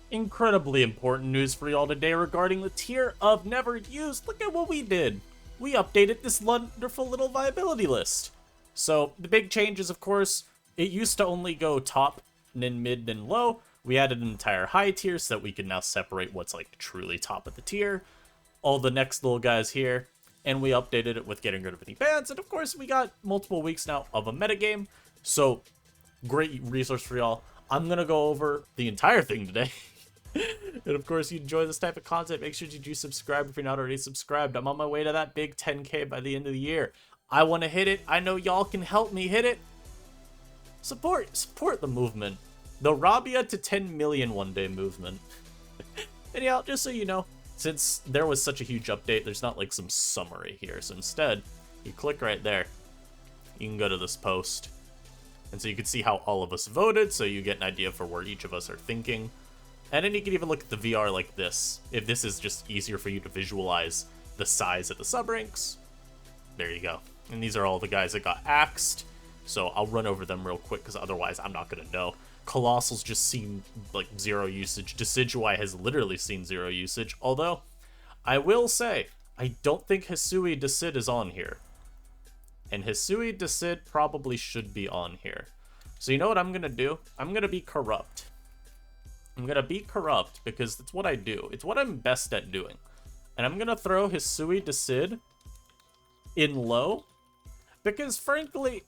Incredibly important news for y'all today regarding the tier of never used. Look at what we did. We updated this wonderful little viability list. So the big changes, of course, it used to only go top, then mid, then low. We added an entire high tier so that we can now separate what's like truly top of the tier. All the next little guys here. And we updated it with getting rid of any bans. And of course, we got multiple weeks now of a metagame. So great resource for y'all. I'm going to go over the entire thing today. And of course, you enjoy this type of content, make sure you do subscribe if you're not already subscribed. I'm on my way to that big 10K by the end of the year. I want to hit it. I know y'all can help me hit it. Support the movement. The Rabia to 10 million one day movement. And yeah, just so you know, since there was such a huge update, there's not like some summary here. So instead, you click right there. You can go to this post. And so you can see how all of us voted, so you get an idea for where each of us are thinking. And then you can even look at the VR like this, if this is just easier for you to visualize the size of the sub-ranks. There you go. And these are all the guys that got axed, so I'll run over them real quick, because otherwise I'm not going to know. Colossal's just seen, like, 0 usage. Decidueye has literally seen 0 usage, although, I will say, I don't think Hisui Decid is on here. And Hisui Decid probably should be on here. So you know what I'm going to do? I'm going to be corrupt. I'm going to be corrupt because it's what I do. It's what I'm best at doing. And I'm going to throw Hisui Decid in low because, frankly,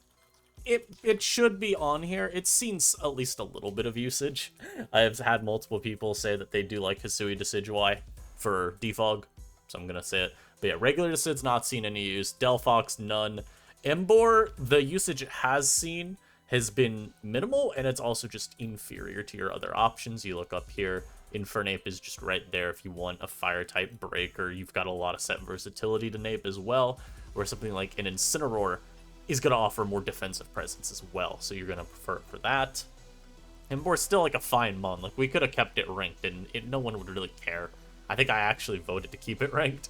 it should be on here. It's seen at least a little bit of usage. I have had multiple people say that they do like Hisui Decidueye for Defog, so I'm going to say it. But yeah, regular Decid's not seen any use. Delphox, none. Emboar, the usage it has seen has been minimal, and it's also just inferior to your other options. You look up here, Infernape is just right there if you want a fire-type breaker. You've got a lot of set versatility to Nape as well, where something like an Incineroar is going to offer more defensive presence as well, so you're going to prefer it for that. Emboar's still like a fine mon. Like, we could have kept it ranked, and no one would really care. I think I actually voted to keep it ranked.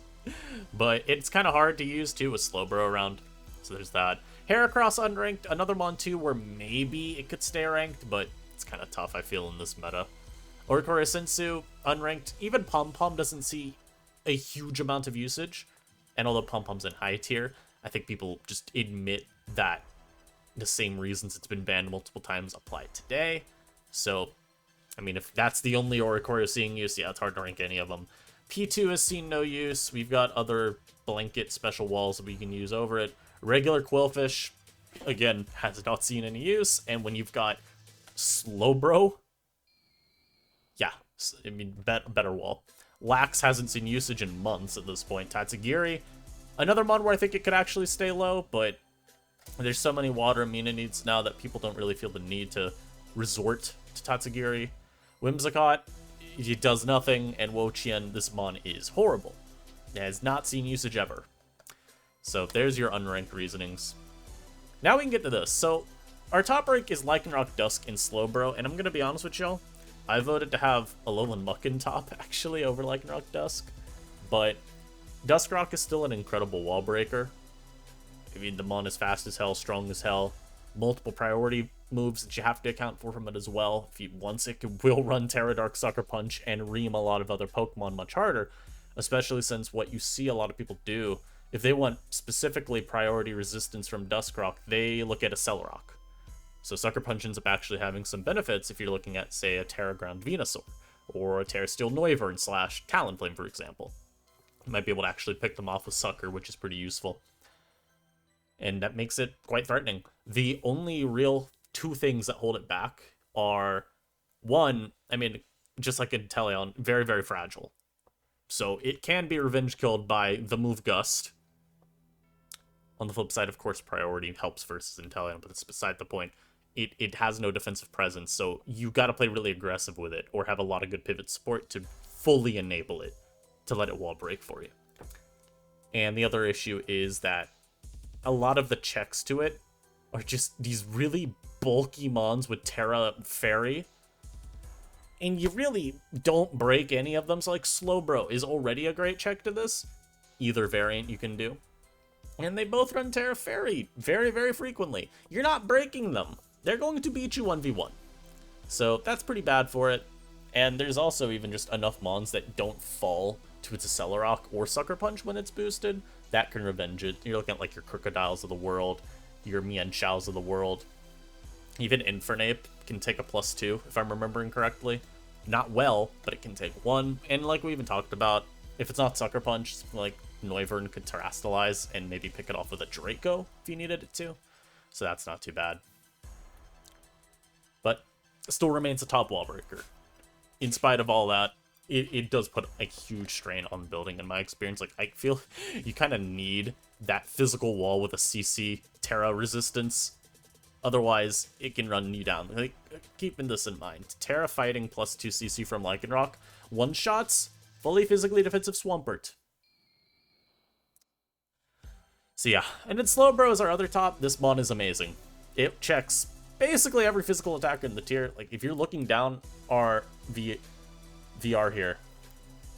But it's kind of hard to use, too, with Slowbro around, so there's that. Heracross unranked, another Mon 2 where maybe it could stay ranked, but it's kind of tough, I feel, in this meta. Oricorio Sensu, unranked. Even Pom-Pom doesn't see a huge amount of usage, and although Pom-Pom's in high tier, I think people just admit that the same reasons it's been banned multiple times apply today. So, I mean, if that's the only Oricorio seeing use, yeah, it's hard to rank any of them. P2 has seen no use. We've got other blanket special walls that we can use over it. Regular Quillfish, again, has not seen any use. And when you've got Slowbro, yeah, I mean, better wall. Lax hasn't seen usage in months at this point. Tatsugiri, another mon where I think it could actually stay low, but there's so many water immunities now that people don't really feel the need to resort to Tatsugiri. Whimsicott, it does nothing, and Wo-Chien, this mon is horrible. It has not seen usage ever. So there's your unranked reasonings. Now we can get to this. So our top rank is Lycanroc, Dusk, and Slowbro, and I'm going to be honest with y'all. I voted to have Alolan Muk in top, actually, over Lycanroc, Dusk. But Duskrock is still an incredible wall breaker. I mean, the mon is fast as hell, strong as hell. Multiple priority moves that you have to account for from it as well. If you once it will run Terra Dark, Sucker Punch, and ream a lot of other Pokemon much harder. Especially since what you see a lot of people do, if they want specifically priority resistance from Duskrock, they look at a Celerock. So Sucker Punch ends up actually having some benefits if you're looking at, say, a Terra Ground Venusaur, or a Terra Steel Noivern / Talonflame, for example. You might be able to actually pick them off with Sucker, which is pretty useful. And that makes it quite threatening. The only real two things that hold it back are, one, I mean, just like Inteleon, very, very fragile. So it can be revenge killed by the move Gust. On the flip side, of course, priority helps versus Inteleon, but it's beside the point. It has no defensive presence, so you got to play really aggressive with it, or have a lot of good pivot support to fully enable it, to let it wall break for you. And the other issue is that a lot of the checks to it are just these really bulky mons with Terra Fairy, and you really don't break any of them. So like Slowbro is already a great check to this, either variant you can do. And they both run Terra Fairy very, very frequently. You're not breaking them. They're going to beat you 1v1. So that's pretty bad for it. And there's also even just enough mons that don't fall to its Accelerock or Sucker Punch when it's boosted. That can revenge it. You're looking at like your Krookodiles of the world, your Mienshaos of the world. Even Infernape can take a +2, if I'm remembering correctly. Not well, but it can take 1. And like we even talked about, if it's not Sucker Punch, like Noivern could Terrastalize and maybe pick it off with a Draco if you needed it to. So that's not too bad. But it still remains a top wall breaker. In spite of all that, it does put a huge strain on building in my experience. Like, I feel you kind of need that physical wall with a CC Terra resistance. Otherwise, it can run you down. Like, keeping this in mind. Terra fighting +2 CC from Lycanroc. One-shots, fully physically defensive Swampert. So yeah, and then Slowbro is our other top. This mon is amazing. It checks basically every physical attacker in the tier. Like, if you're looking down our VR here,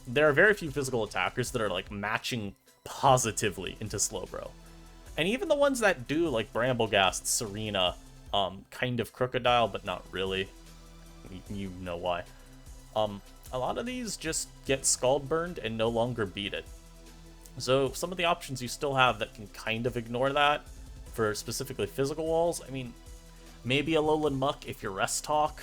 there are very few physical attackers that are, like, matching positively into Slowbro. And even the ones that do, like Bramblegast, Serena, kind of Krookodile, but not really. You know why. A lot of these just get Scald Burned and no longer beat it. So some of the options you still have that can kind of ignore that for specifically physical walls. I mean, maybe Alolan Muk if you're Rest Talk.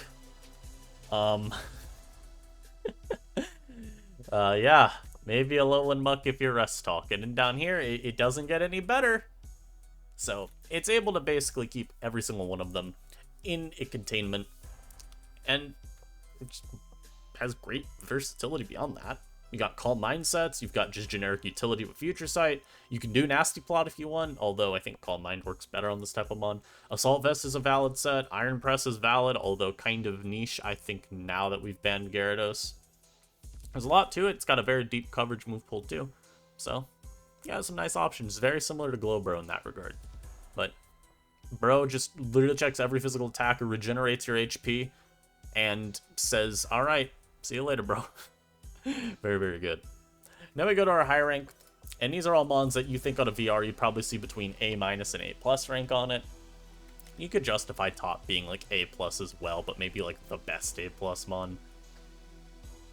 Yeah, maybe Alolan Muk if you're Rest Talk. And then down here, it doesn't get any better. So it's able to basically keep every single one of them in a containment. And it just has great versatility beyond that. You got Calm Mindsets, you've got just generic utility with Future Sight. You can do Nasty Plot if you want, although I think Calm Mind works better on this type of mon. Assault Vest is a valid set. Iron Press is valid, although kind of niche, I think, now that we've banned Gyarados. There's a lot to it. It's got a very deep coverage move pool, too. So, yeah, some nice options. Very similar to Glowbro in that regard. But Bro just literally checks every physical attacker, regenerates your HP, and says, alright, see you later, bro. Very, very good. Now we go to our high rank, and these are all mons that you think on a VR you'd probably see between A- and A+ rank on it. You could justify top being like A+ as well, but maybe like the best A+ mon.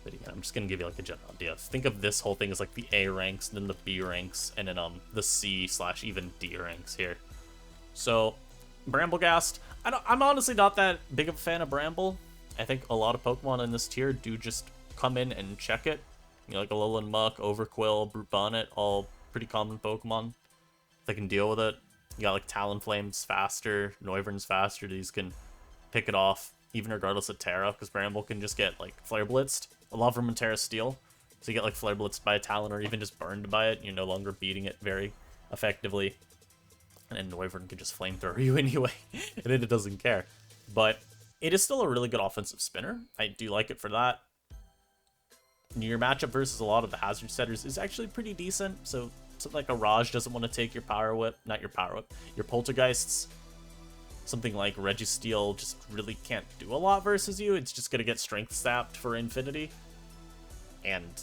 But again, I'm just gonna give you like a general idea. Think of this whole thing as like the A ranks, then the B ranks, and then the C/even D ranks here. So, Bramblegast, I'm honestly not that big of a fan of Bramble. I think a lot of Pokemon in this tier do just come in and check it. You know, like Alolan Muk, Overqwil, Brute Bonnet, all pretty common Pokemon. They can deal with it. You got like Talonflame's faster, Noivern's faster. These can pick it off, even regardless of Terra, because Bramble can just get like Flare Blitzed. A lot of them in Terra Steel. So you get like Flare Blitzed by a Talon or even just burned by it. You're no longer beating it very effectively. And then Noivern can just flamethrower you anyway, and then it doesn't care. But it is still a really good offensive spinner. I do like it for that. Your matchup versus a lot of the hazard setters is actually pretty decent. So something like a Raj doesn't want to take your Power Whip, not your Power Whip, your Poltergeists. Something like Registeel just really can't do a lot versus you. It's just going to get Strength Sapped for infinity. And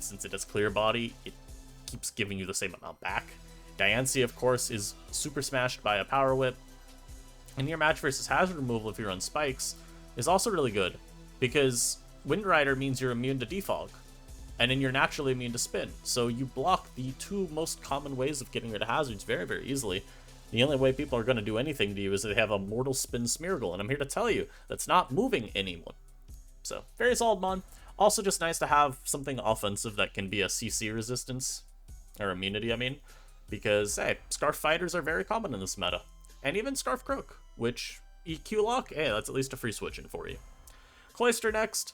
since it has Clear Body, it keeps giving you the same amount back. Diancie, of course, is super smashed by a Power Whip. And your match versus hazard removal if you're on spikes is also really good, because Wind Rider means you're immune to Defog, and then you're naturally immune to Spin. So you block the two most common ways of getting rid of hazards very, very easily. The only way people are going to do anything to you is if they have a Mortal Spin Smeargle, and I'm here to tell you, that's not moving anyone. So, very solid mon. Also just nice to have something offensive that can be a CC resistance, or immunity, I mean. Because, hey, Scarf Fighters are very common in this meta. And even Scarf Croak, which, EQ Lock, hey, that's at least a free switch in for you. Cloyster next.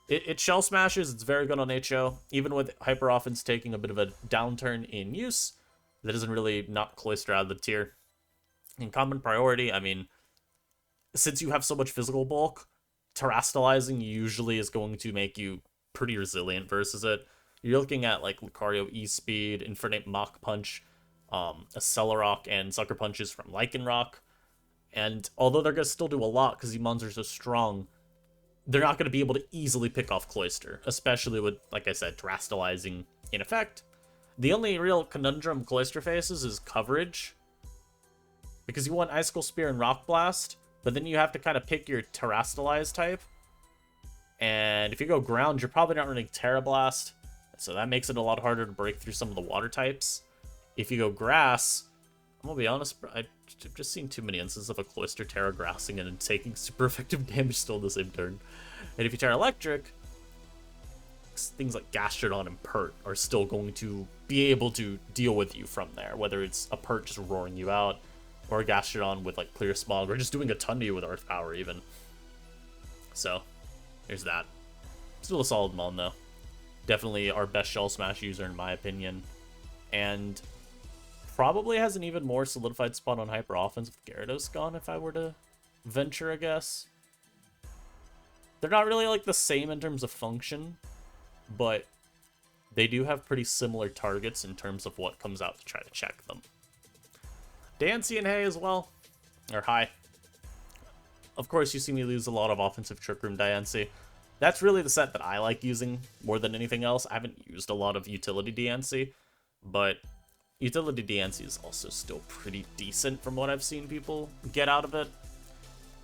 It Shell Smashes, it's very good on HO. Even with Hyper Offense taking a bit of a downturn in use, that doesn't really knock Cloyster out of the tier. In common priority, I mean, since you have so much physical bulk, Terrastalizing usually is going to make you pretty resilient versus it. You're looking at like Lucario E-Speed, Infernape Mach Punch, Accelerock, and Sucker Punches from Lycanroc. And although they're going to still do a lot because these mons are so strong, they're not going to be able to easily pick off Cloyster, especially with, like I said, Terrastalizing in effect. The only real conundrum Cloyster faces is coverage, because you want Icicle Spear and Rock Blast, but then you have to kind of pick your Terrastalize type. And if you go ground, you're probably not running Terra Blast, so that makes it a lot harder to break through some of the water types. If you go grass, I'm gonna be honest, I've just seen too many instances of a Cloyster Terra grassing and taking super effective damage still in the same turn. And if you Terra Electric, things like Gastrodon and Pert are still going to be able to deal with you from there, whether it's a Pert just roaring you out, or a Gastrodon with like Clear Smog, or just doing a ton to you with Earth Power even. So, there's that. Still a solid Mon though. Definitely our best Shell Smash user in my opinion. And probably has an even more solidified spot on Hyper Offense with Gyarados gone if I were to venture a guess. They're not really like the same in terms of function, but they do have pretty similar targets in terms of what comes out to try to check them. Diancie and Hay as well. Or High. Of course, you see me lose a lot of offensive Trick Room Diancie. That's really the set that I like using more than anything else. I haven't used a lot of Utility Diancie, but Utility Diancie is also still pretty decent from what I've seen people get out of it.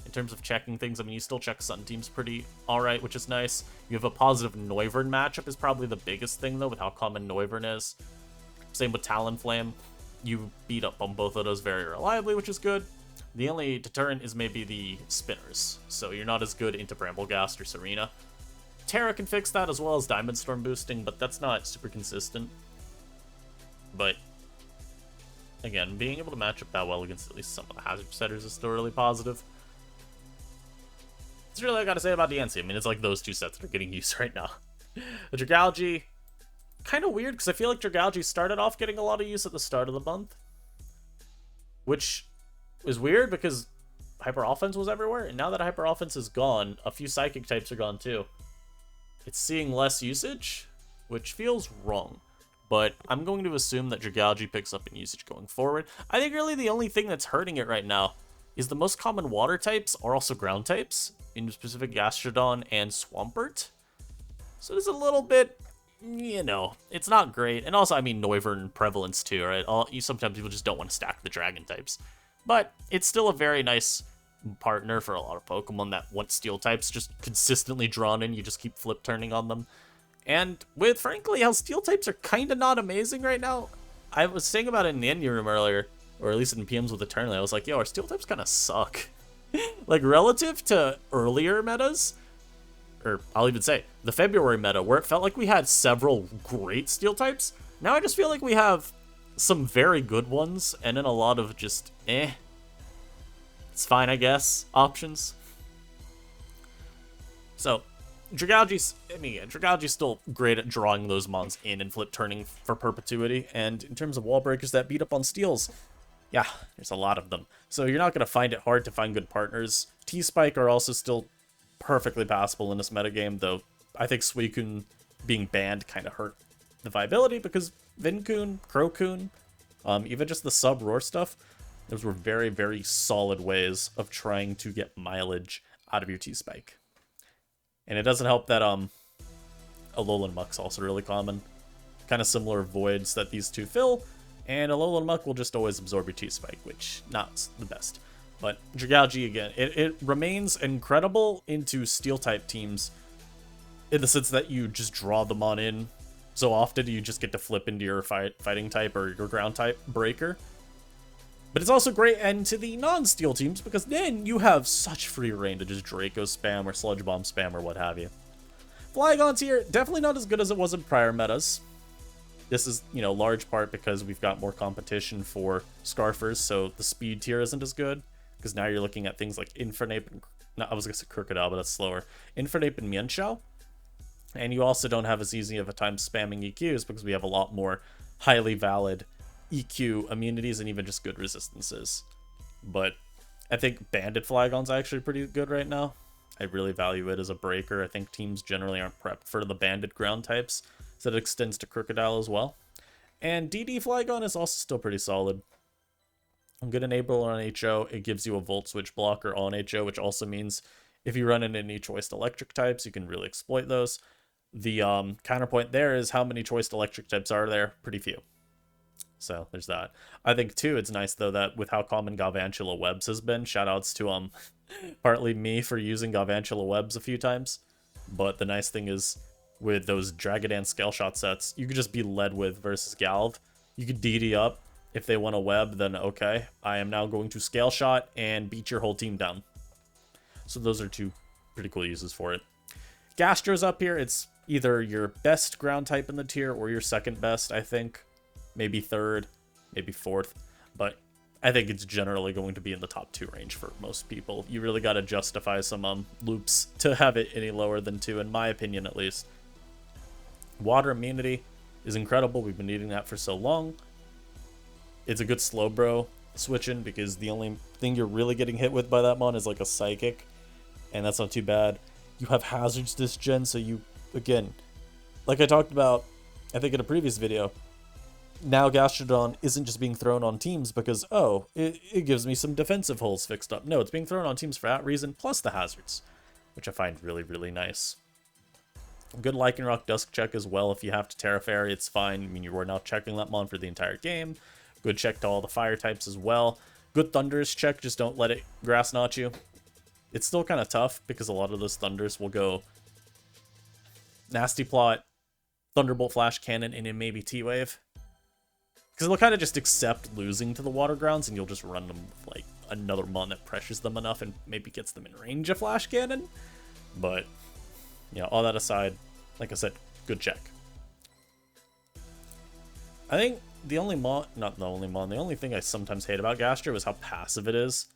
In terms of checking things, I mean, you still check Sun Teams pretty alright, which is nice. You have a positive Noivern matchup is probably the biggest thing, though, with how common Noivern is. Same with Talonflame. You beat up on both of those very reliably, which is good. The only deterrent is maybe the spinners, so you're not as good into Bramblegast or Serena. Terra can fix that as well as Diamond Storm boosting, but that's not super consistent. But again, being able to match up that well against at least some of the hazard setters is still really positive. That's really all I gotta say about Diancie. I mean, it's like those two sets that are getting used right now. The Dragalge, kind of weird, because I feel like Dragalge started off getting a lot of use at the start of the month. Which is weird, because Hyper Offense was everywhere, and now that Hyper Offense is gone, a few Psychic types are gone too. It's seeing less usage, which feels wrong. But I'm going to assume that Dragalge picks up in usage going forward. I think really the only thing that's hurting it right now is the most common water types are also ground types, in specific Gastrodon and Swampert. So there's a little bit, you know, it's not great. And also, I mean, Noivern prevalence too, right? Sometimes people just don't want to stack the dragon types. But it's still a very nice partner for a lot of Pokemon that want steel types just consistently drawn in. You just keep flip turning on them. And with, frankly, how steel types are kind of not amazing right now. I was saying about it in the Indie Room earlier, or at least in PMs with Eternally. I was like, yo, our steel types kind of suck. Like, relative to earlier metas, or I'll even say the February meta, where it felt like we had several great steel types, now I just feel like we have some very good ones, and then a lot of just, it's fine, I guess, options. So, Dragalge's still great at drawing those mons in and flip turning for perpetuity, and in terms of wall breakers that beat up on steals, yeah, there's a lot of them. So you're not going to find it hard to find good partners. T-Spike are also still perfectly passable in this metagame, though I think Suicune being banned kind of hurt the viability, because Vincoon, Crocoon, even just the sub-roar stuff, those were very, very solid ways of trying to get mileage out of your T-Spike. And it doesn't help that Alolan Muk's also really common. Kind of similar voids that these two fill, and Alolan Muk will just always absorb your T-Spike, which not the best. But Dragalge, again, it remains incredible into Steel-type teams in the sense that you just draw them on in so often you just get to flip into your fighting type or your ground type breaker. But it's also great into the non-steel teams, because then you have such free reign to just Draco spam or Sludge Bomb spam or what have you. Flygon's here, definitely not as good as it was in prior metas. This is, you know, large part because we've got more competition for Scarfers, so the speed tier isn't as good. Because now you're looking at things like Infernape and... No, I was going to say Krookodile, but that's slower. Infernape and Mienshao. And you also don't have as easy of a time spamming EQs, because we have a lot more highly valid EQ immunities and even just good resistances. But I think Banded Flygon's actually pretty good right now. I really value it as a breaker. I think teams generally aren't prepped for the banded ground types, so that extends to Krookodile as well. And DD Flygon is also still pretty solid. I'm good enabler on HO. It gives you a Volt Switch blocker on HO, which also means if you run into any choiced electric types, you can really exploit those. The counterpoint there is how many choiced electric types are there? Pretty few. So there's that. I think too it's nice though that with how common Galvantula Webs has been, shoutouts to partly me for using Galvantula Webs a few times, But the nice thing is, with those Dragadan Scale Shot sets, you could just be led with versus Galv. You could DD up. If they want a web, then okay, I am now going to Scale Shot and beat your whole team down. So those are two pretty cool uses for it. Gastro's up here. It's either your best ground type in the tier or your second best, I think. Maybe third, maybe fourth. But I think it's generally going to be in the top 2 range for most people. You really got to justify some loops to have it any lower than 2, in my opinion at least. Water immunity is incredible. We've been needing that for so long. It's a good slow bro switch-in because the only thing you're really getting hit with by that mon is like a psychic, and that's not too bad. You have hazards this gen, so you, again, like I talked about, I think in a previous video, now Gastrodon isn't just being thrown on teams because, oh, it gives me some defensive holes fixed up. No, it's being thrown on teams for that reason, plus the hazards, which I find really, really nice. Good Lycanroc Dusk check as well. If you have to Terra Fairy, it's fine. I mean, you were now checking that mon for the entire game. Good check to all the fire types as well. Good Thundurus check, just don't let it Grass Knot you. It's still kind of tough because a lot of those Thunders will go Nasty Plot, Thunderbolt Flash Cannon, and then maybe T-Wave. Because they'll kind of just accept losing to the Water Grounds, and you'll just run them with, like, another mon that pressures them enough and maybe gets them in range of Flash Cannon. But, you know, all that aside, like I said, good check. I think the only mon, not the only mon, the only thing I sometimes hate about Gastro is how passive it is.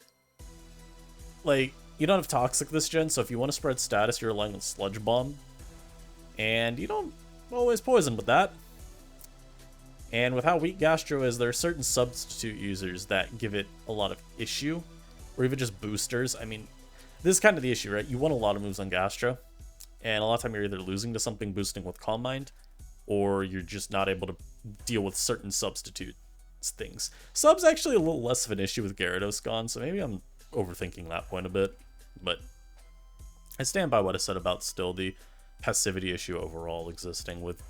Like, you don't have Toxic this gen, so if you want to spread status, you're relying on Sludge Bomb. And you don't always poison with that. And with how weak Gastro is, there are certain substitute users that give it a lot of issue. Or even just boosters. I mean, this is kind of the issue, right? You want a lot of moves on Gastro. And a lot of time you're either losing to something boosting with Calm Mind, or you're just not able to deal with certain substitute things. Sub's actually a little less of an issue with Gyarados gone, so maybe I'm overthinking that point a bit. But I stand by what I said about still the passivity issue overall existing with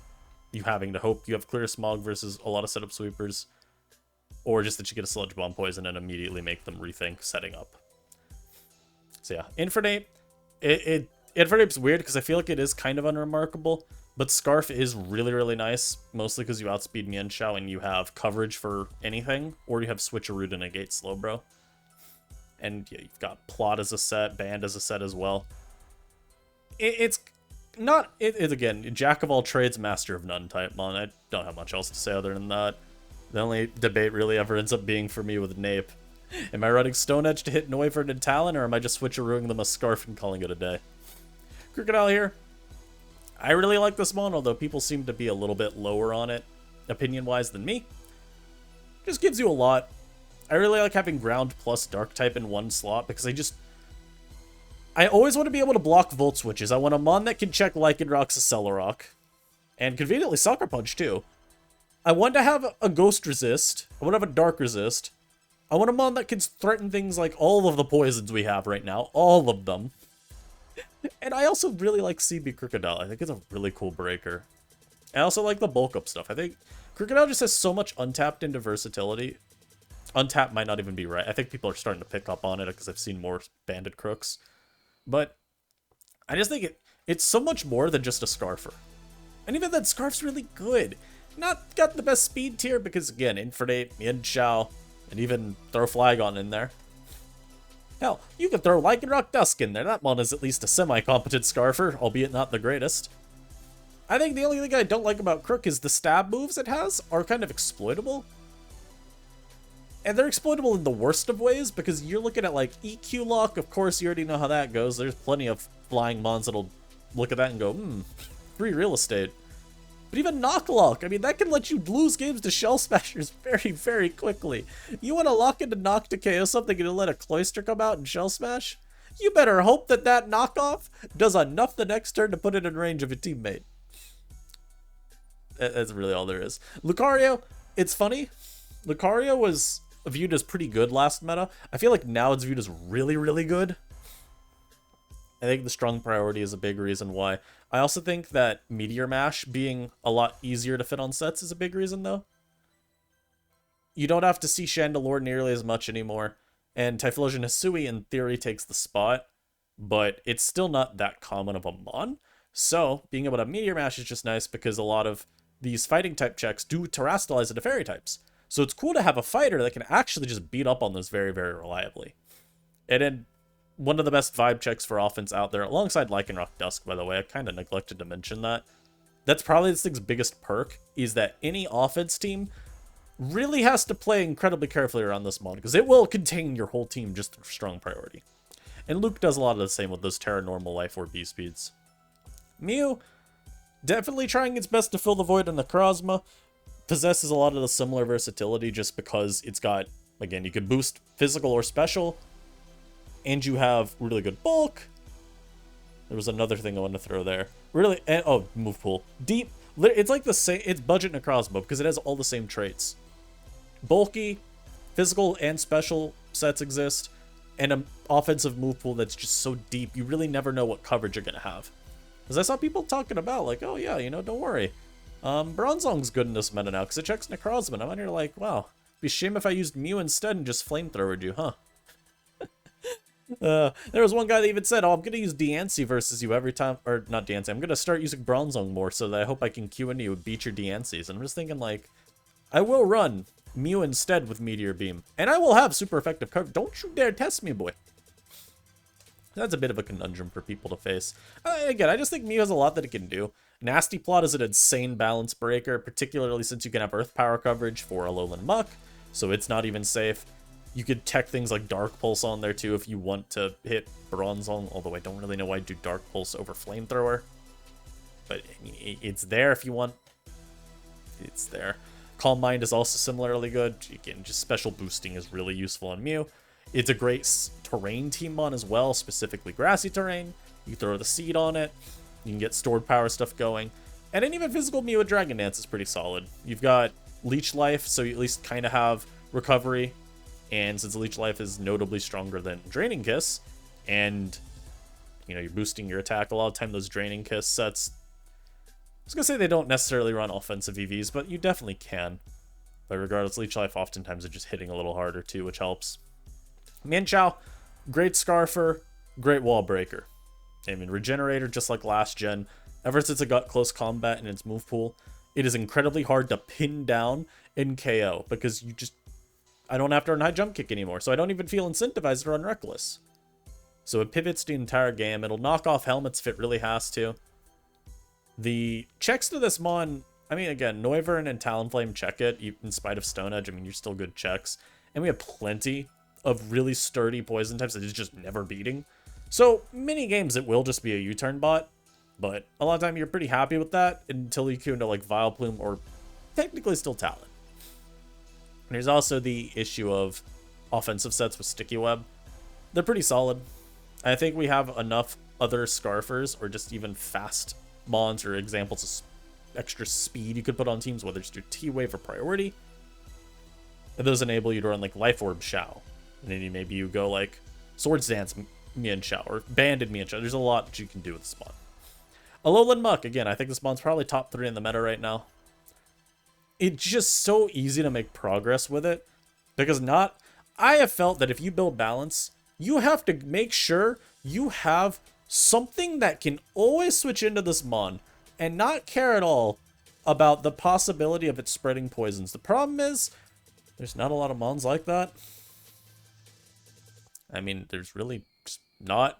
you having to hope you have clear Smog versus a lot of setup sweepers, or just that you get a Sludge Bomb poison and immediately make them rethink setting up. So yeah, Infernape, Infernape's weird because I feel like it is kind of unremarkable, but Scarf is really, really nice, mostly because you outspeed Mienshao and you have coverage for anything, or you have Switcheroo to negate Slowbro. And yeah, you've got Plot as a set, Band as a set as well. It's not, again, Jack of all trades, master of none type mon. I don't have much else to say other than that. The only debate really ever ends up being for me with Nape. Am I running Stone Edge to hit Noivern and Talon, or am I just switcherooing them a Scarf and calling it a day? Krookodile here. I really like this mon, although people seem to be a little bit lower on it, opinion-wise, than me. Just gives you a lot. I really like having Ground plus Dark type in one slot, because I always want to be able to block Volt Switches. I want a mon that can check Lycanroc's Accelerock. And conveniently Sucker Punch, too. I want to have a Ghost Resist. I want to have a Dark Resist. I want a mon that can threaten things like all of the poisons we have right now. All of them. And I also really like CB Krookodile. I think it's a really cool breaker. I also like the bulk up stuff. I think Krookodile just has so much untapped into versatility. Untapped might not even be right. I think people are starting to pick up on it because I've seen more Banded Crooks. But I just think it's so much more than just a Scarfer. And even that Scarf's really good. Not got the best speed tier because, again, Infernape, Mienshao, and even throw Flygon in there. Hell, you could throw Lycanroc Dusk in there. That mon is at least a semi-competent Scarfer, albeit not the greatest. I think the only thing I don't like about Crook is the stab moves it has are kind of exploitable. And they're exploitable in the worst of ways, because you're looking at, like, EQ Lock. Of course, you already know how that goes. There's plenty of flying mons that'll look at that and go, free real estate. But even Knock Lock, I mean, that can let you lose games to Shell Smashers very, very quickly. You want to lock into Knock to KO something and let a Cloyster come out and Shell Smash? You better hope that that knockoff does enough the next turn to put it in range of a teammate. That's really all there is. Lucario, it's funny. Lucario was viewed as pretty good last meta. I feel like now it's viewed as really, really good. I think the strong priority is a big reason why. I also think that Meteor Mash being a lot easier to fit on sets is a big reason, though. You don't have to see Chandelure nearly as much anymore, and Typhlosion Hisui in theory takes the spot, but it's still not that common of a mon. So, being able to Meteor Mash is just nice because a lot of these fighting type checks do terrestrialize into fairy types. So it's cool to have a fighter that can actually just beat up on those very, very reliably. And then one of the best vibe checks for offense out there, alongside Lycanroc Dusk, by the way, I kind of neglected to mention that. That's probably this thing's biggest perk, is that any offense team really has to play incredibly carefully around this mon, because it will contain your whole team just through strong priority. And Luke does a lot of the same with those Terra Normal Life Orb B-Speeds. Mew, definitely trying its best to fill the void in the Necrozma. Possesses a lot of the similar versatility just because it's got, again, you can boost physical or special, and you have really good bulk. There was another thing I wanted to throw there. Really, and, oh, move pool. Deep, it's like the same, it's budget Necrozma because it has all the same traits. Bulky, physical, and special sets exist, and an offensive move pool that's just so deep, you really never know what coverage you're going to have. Because I saw people talking about, like, oh yeah, you know, don't worry. Bronzong's good in this meta now, because it checks Necrozma, and I'm on here like, wow, be a shame if I used Mew instead and just flamethrowered you, huh? There was one guy that even said, oh, I'm going to use Diancie versus you every time, or not Diancie, I'm going to start using Bronzong more so that I hope I can Q into you and beat your Diancies. And I'm just thinking, like, I will run Mew instead with Meteor Beam, and I will have super effective coverage. Don't you dare test me, boy. That's a bit of a conundrum for people to face. Again, I just think Mew has a lot that it can do. Nasty Plot is an insane balance breaker, particularly since you can have Earth Power coverage for Alolan Muk, so it's not even safe. You could tech things like Dark Pulse on there too if you want to hit Bronzong, although I don't really know why I'd do Dark Pulse over Flamethrower. But I mean, it's there if you want. It's there. Calm Mind is also similarly good. Again, just special boosting is really useful on Mew. It's a great terrain team on as well, specifically grassy terrain. You throw the seed on it, you can get stored power stuff going. And then even physical Mew with Dragon Dance is pretty solid. You've got Leech Life, so you at least kind of have recovery. And since Leech Life is notably stronger than Draining Kiss, and you know, you're boosting your attack, a lot of time those Draining Kiss sets, I was gonna say they don't necessarily run offensive EVs, but you definitely can. But regardless, Leech Life oftentimes are just hitting a little harder too, which helps. Mienshao, great Scarfer, great Wall Breaker. I mean, Regenerator, just like last gen, ever since it got close combat in its move pool, it is incredibly hard to pin down and KO, because you just, I don't have to run high jump kick anymore, so I don't even feel incentivized to run Reckless. So it pivots the entire game. It'll knock off helmets if it really has to. The checks to this mon, I mean, again, Noivern and Talonflame check it, in spite of Stone Edge. I mean, you're still good checks. And we have plenty of really sturdy poison types that is just never beating. So, many games it will just be a U-turn bot, but a lot of time you're pretty happy with that until you queue into like Vileplume or technically still Talon. There's also the issue of offensive sets with Sticky Web. They're pretty solid. I think we have enough other Scarfers or just even fast mons or examples of extra speed you could put on teams, whether it's through T-Wave or Priority. And those enable you to run like Life Orb Shao. And then maybe you go like Swords Dance Mienshao or Banded Mienshao. There's a lot that you can do with this mon. Alolan Muk, again, I think this mon's probably top 3 in the meta right now. It's just so easy to make progress with it. Because I have felt that if you build balance, you have to make sure you have something that can always switch into this mon and not care at all about the possibility of it spreading poisons. The problem is, there's not a lot of mons like that. I mean, there's really just not.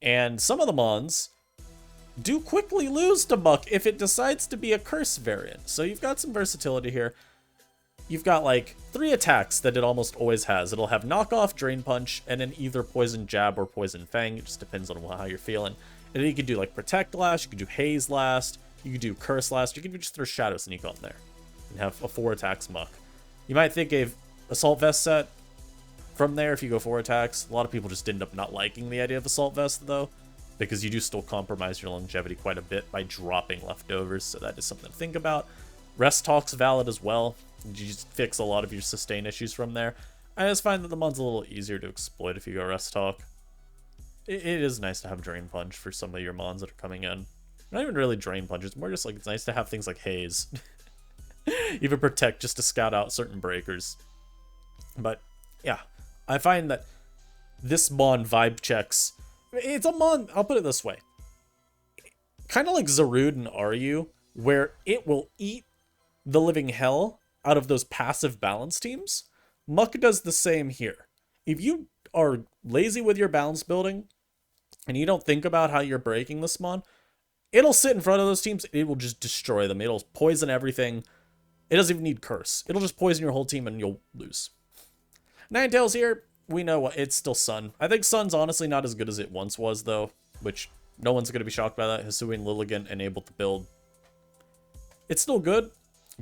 And some of the mons do quickly lose to Muk if it decides to be a curse variant. So you've got some versatility here. You've got like 3 attacks that it almost always has. It'll have Knockoff, Drain Punch, and then either Poison Jab or Poison Fang. It just depends on how you're feeling. And then you can do like Protect Last, you can do Haze Last, you can do Curse Last, you can just throw Shadow Sneak on there and have a 4 attacks Muk. You might think a Assault Vest set from there if you go 4 attacks. A lot of people just end up not liking the idea of Assault Vest though, because you do still compromise your longevity quite a bit by dropping leftovers, so that is something to think about. Rest Talk's valid as well. You just fix a lot of your sustain issues from there. I just find that the mon's a little easier to exploit if you go Rest Talk. It is nice to have Drain Punch for some of your mons that are coming in. Not even really Drain Punch, it's more just like it's nice to have things like Haze. Even Protect just to scout out certain breakers. But yeah, I find that this mon vibe checks. It's a mon, I'll put it this way. kind of like Zarude and Ryu, where it will eat the living hell out of those passive balance teams. Muk does the same here. If you are lazy with your balance building, and you don't think about how you're breaking the Mon, it'll sit in front of those teams, it will just destroy them. It'll poison everything. It doesn't even need Curse. It'll just poison your whole team and you'll lose. Ninetales here, we know what it's still Sun. I think Sun's honestly not as good as it once was, though, which no one's going to be shocked by that. Hisuian Lilligant enabled to build. It's still good.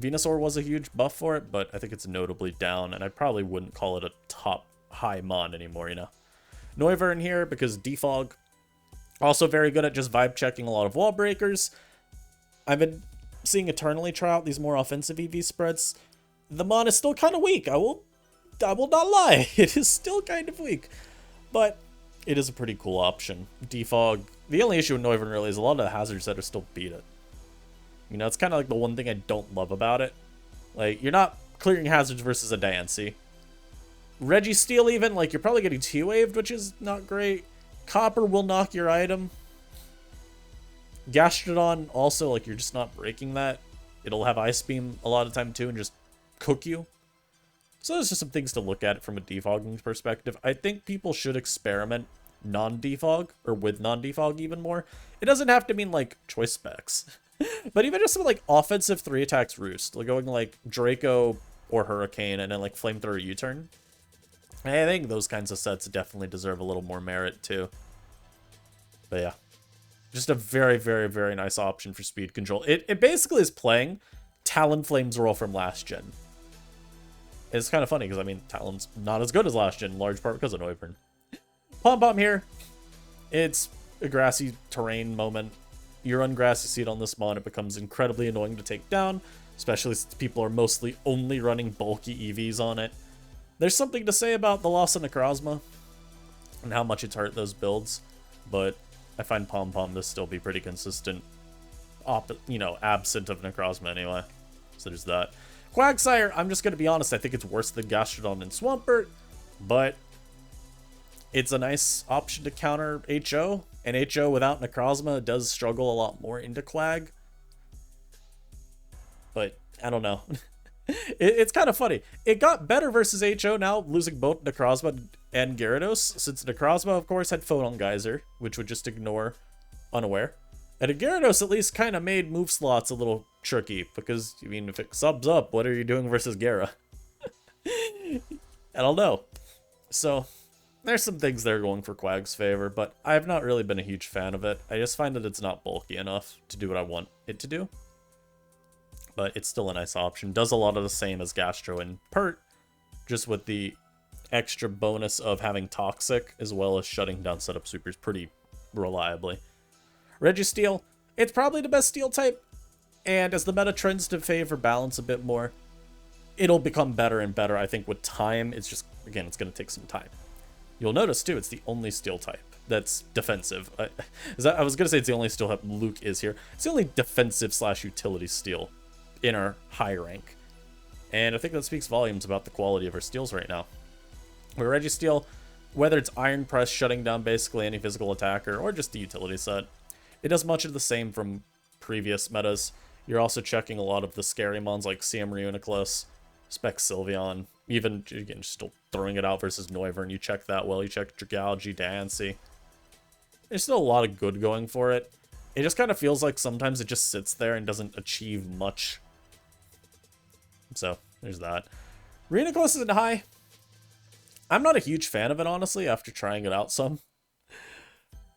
Venusaur was a huge buff for it, but I think it's notably down, and I probably wouldn't call it a top high Mon anymore, you know. Noivern here because Defog. Also very good at just vibe checking a lot of wall breakers. I've been seeing Eternally try out these more offensive EV spreads. The Mon is still kind of weak. I will not lie. It is still kind of weak. But it is a pretty cool option. Defog. The only issue with Noivern really is a lot of the hazards that are still beat it. You know, it's kind of like the one thing I don't love about it. Like, you're not clearing hazards versus a Diancie. Registeel even, like, you're probably getting T-Waved, which is not great. Copper will knock your item. Gastrodon also, like, you're just not breaking that. It'll have Ice Beam a lot of time too and just cook you. So there's just some things to look at from a defogging perspective. I think people should experiment non-defog, or with non-defog even more. It doesn't have to mean, like, choice specs. But even just some, like, offensive 3 attacks roost. Like, going, like, Draco or Hurricane and then, like, Flamethrower U-turn. I think those kinds of sets definitely deserve a little more merit, too. But yeah. Just a very, very, very nice option for speed control. It basically is playing Talonflame's role from last gen. It's kind of funny, because, I mean, Talon's not as good as last gen, in large part because of Noivern. Pom-Pom here. It's a grassy terrain moment. You run Grassy Seed on this Mon, it becomes incredibly annoying to take down, especially since people are mostly only running bulky EVs on it. There's something to say about the loss of Necrozma and how much it's hurt those builds, but I find Pom-Pom to still be pretty consistent, you know, absent of Necrozma anyway. So there's that. Quagsire, I'm just going to be honest, I think it's worse than Gastrodon and Swampert, but it's a nice option to counter HO, and HO without Necrozma does struggle a lot more into Quag. But, I don't know. It's kind of funny. It got better versus HO now, losing both Necrozma and Gyarados, since Necrozma, of course, had Photon Geyser, which would just ignore Unaware. And a Gyarados at least kind of made move slots a little tricky, because, I mean, if it subs up, what are you doing versus Gyara? I don't know. So, there's some things there going for Quag's favor, but I've not really been a huge fan of it. I just find that it's not bulky enough to do what I want it to do. But it's still a nice option. Does a lot of the same as Gastro and Pert, just with the extra bonus of having Toxic, as well as shutting down setup supers pretty reliably. Registeel, it's probably the best steel type, and as the meta trends to favor balance a bit more, it'll become better and better, I think, with time. It's just, again, it's going to take some time. You'll notice, too, it's the only steel type that's defensive. I was going to say it's the only steel type Luke is here. It's the only defensive / utility steel in our high rank. And I think that speaks volumes about the quality of our steals right now. With Registeel, whether it's Iron Press shutting down basically any physical attacker or just the utility set, it does much of the same from previous metas. You're also checking a lot of the scary mons like CM Reuniclus, Spec Sylveon, even, again, still throwing it out versus Noivern. You check that well. You check Dragalge, Diancie. There's still a lot of good going for it. It just kind of feels like sometimes it just sits there and doesn't achieve much. So, there's that. Reuniclus isn't high. I'm not a huge fan of it, honestly, after trying it out some.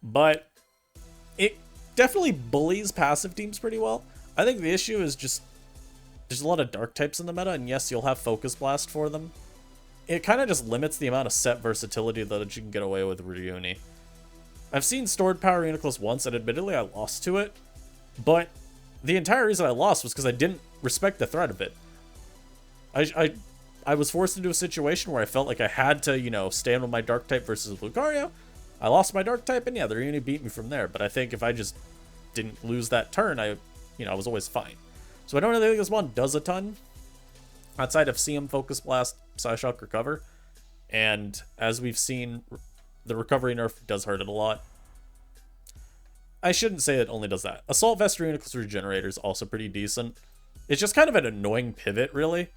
But it definitely bullies passive teams pretty well. I think the issue is just there's a lot of dark types in the meta, and yes, you'll have Focus Blast for them. It kind of just limits the amount of set versatility that you can get away with Reuni. I've seen Stored Power Reuniclus once, and admittedly I lost to it, but the entire reason I lost was because I didn't respect the threat of it. I was forced into a situation where I felt like I had to, you know, stand with my dark type versus Lucario. I lost my dark type, and yeah, the Reuni beat me from there, but I think if I just didn't lose that turn, I was always fine. So I don't really think this one does a ton outside of CM Focus Blast, Psyshock Recover, and as we've seen, the recovery nerf does hurt it a lot. I shouldn't say it only does that. Assault Vest Reuniclus Regenerator is also pretty decent. It's just kind of an annoying pivot, really.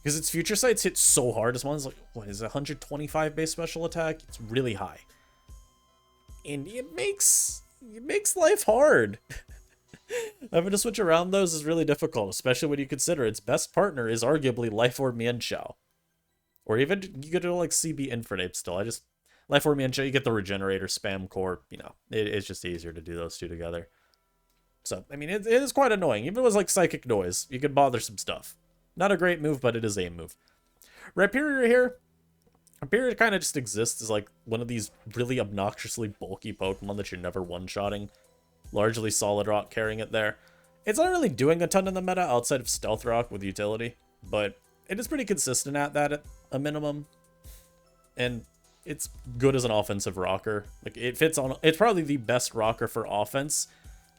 Because its Future Sights hit so hard. This one's like, what is it, 125 base special attack? It's really high. And it makes life hard. Having to switch around those is really difficult, especially when you consider its best partner is arguably Life Orb Mienshao. Or even, you could do like CB Infernape still. Life Orb Mienshao, you get the Regenerator, Spam Core, you know, it's just easier to do those two together. So, I mean, it is quite annoying. Even if it was like Psychic Noise, you could bother some stuff. Not a great move, but it is a move. Rhyperior here. Rhyperior kind of just exists as like one of these really obnoxiously bulky Pokemon that you're never one-shotting. Largely Solid Rock carrying it there. It's not really doing a ton in the meta outside of Stealth Rock with utility, but it is pretty consistent at that at a minimum. And it's good as an offensive rocker. Like, it fits on... It's probably the best rocker for offense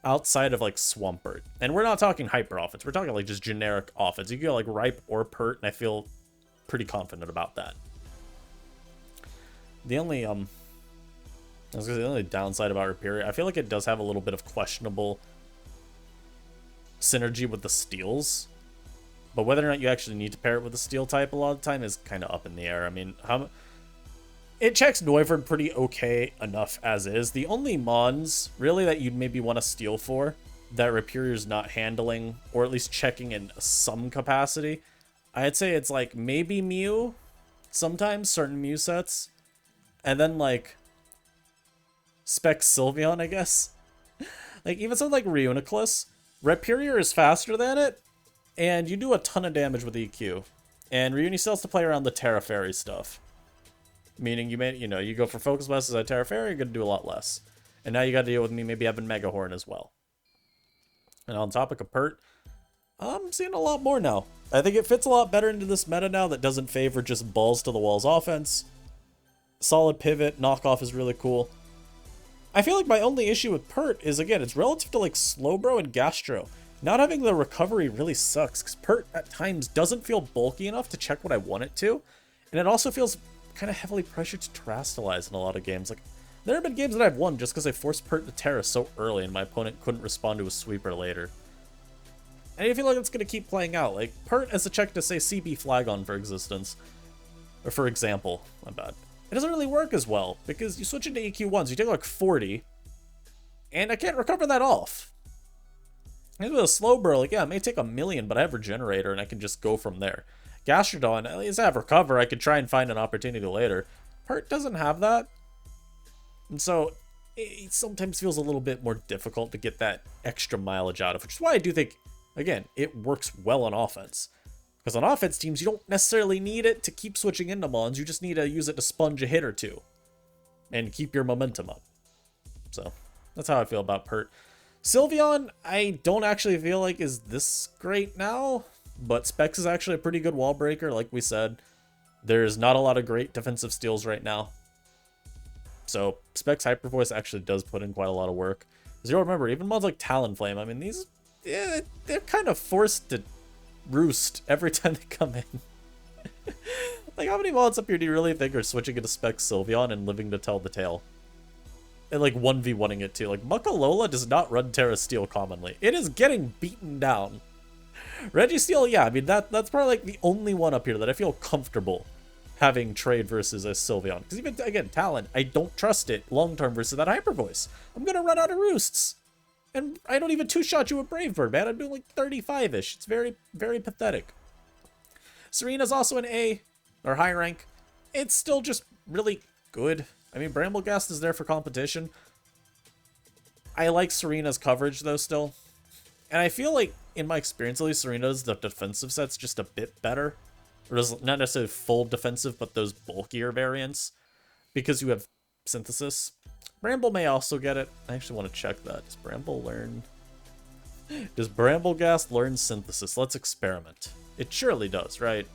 outside of like Swampert. And we're not talking hyper offense, we're talking like just generic offense. You can go like Ripe or Pert, and I feel pretty confident about that. The only the only downside about Rhyperior, I feel like it does have a little bit of questionable synergy with the steels, but whether or not you actually need to pair it with a steel type a lot of the time is kind of up in the air. I mean, it checks Noivern pretty okay enough as is. The only mons, really, that you'd maybe want to steal for, that Rhyperior's not handling, or at least checking in some capacity, I'd say it's like maybe Mew, sometimes, certain Mew sets, and then like Spec Sylveon, I guess. Like, even something like Reuniclus, Rhyperior is faster than it, and you do a ton of damage with EQ. And Reuni still has to play around the Terra Fairy stuff. Meaning you go for Focus Blast as a Terra Fairy, you're going to do a lot less. And now you got to deal with me maybe having Mega Horn as well. And on topic of Pert, I'm seeing a lot more now. I think it fits a lot better into this meta now that doesn't favor just balls to the walls offense. Solid pivot, knockoff is really cool. I feel like my only issue with Pert is, again, it's relative to like Slowbro and Gastro. Not having the recovery really sucks, because Pert at times doesn't feel bulky enough to check what I want it to. And it also feels kind of heavily pressured to terrestrialize in a lot of games. Like, there have been games that I've won just because I forced Pert to Terra so early and my opponent couldn't respond to a sweeper later. And I feel like it's going to keep playing out. Like, Pert as a check to say CB Flygon for existence. Or for example, my bad. It doesn't really work as well, because you switch into EQ once, you take like 40, and I can't recover that off. And with a Slowbro, like, yeah, it may take 1,000,000, but I have Regenerator, and I can just go from there. Gastrodon, at least I have Recover, I could try and find an opportunity later. Pert doesn't have that, and so it sometimes feels a little bit more difficult to get that extra mileage out of, which is why I do think, again, it works well on offense. Because on offense teams, you don't necessarily need it to keep switching into mons, you just need to use it to sponge a hit or two. And keep your momentum up. So, that's how I feel about Pert. Sylveon, I don't actually feel like is this great now, but Specs is actually a pretty good wall breaker, like we said. There's not a lot of great defensive steals right now. So, Specs Hyper Voice actually does put in quite a lot of work. Because you'll remember, even mods like Talonflame, I mean, these, yeah, they're kind of forced to roost every time they come in. Like, how many mods up here do you really think are switching into Spec Sylveon and living to tell the tale? And like 1v1ing it too. Like, Muckalola does not run Terra Steel commonly. It is getting beaten down. Registeel, yeah, I mean, that's probably like the only one up here that I feel comfortable having trade versus a Sylveon. Because even, again, Talon, I don't trust it long-term versus that Hyper Voice. I'm gonna run out of roosts. And I don't even two-shot you with Brave Bird, man. I'm doing like 35-ish. It's very, very pathetic. Serena's also an A, or high rank. It's still just really good. I mean, Bramblegast is there for competition. I like Serena's coverage, though, still. And I feel like, in my experience at least, Serena's the defensive set's just a bit better. Or not necessarily full defensive, but those bulkier variants. Because you have Synthesis. Bramble may also get it. I actually want to check that. Does Bramble learn... Does Bramblegast learn Synthesis? Let's experiment. It surely does, right?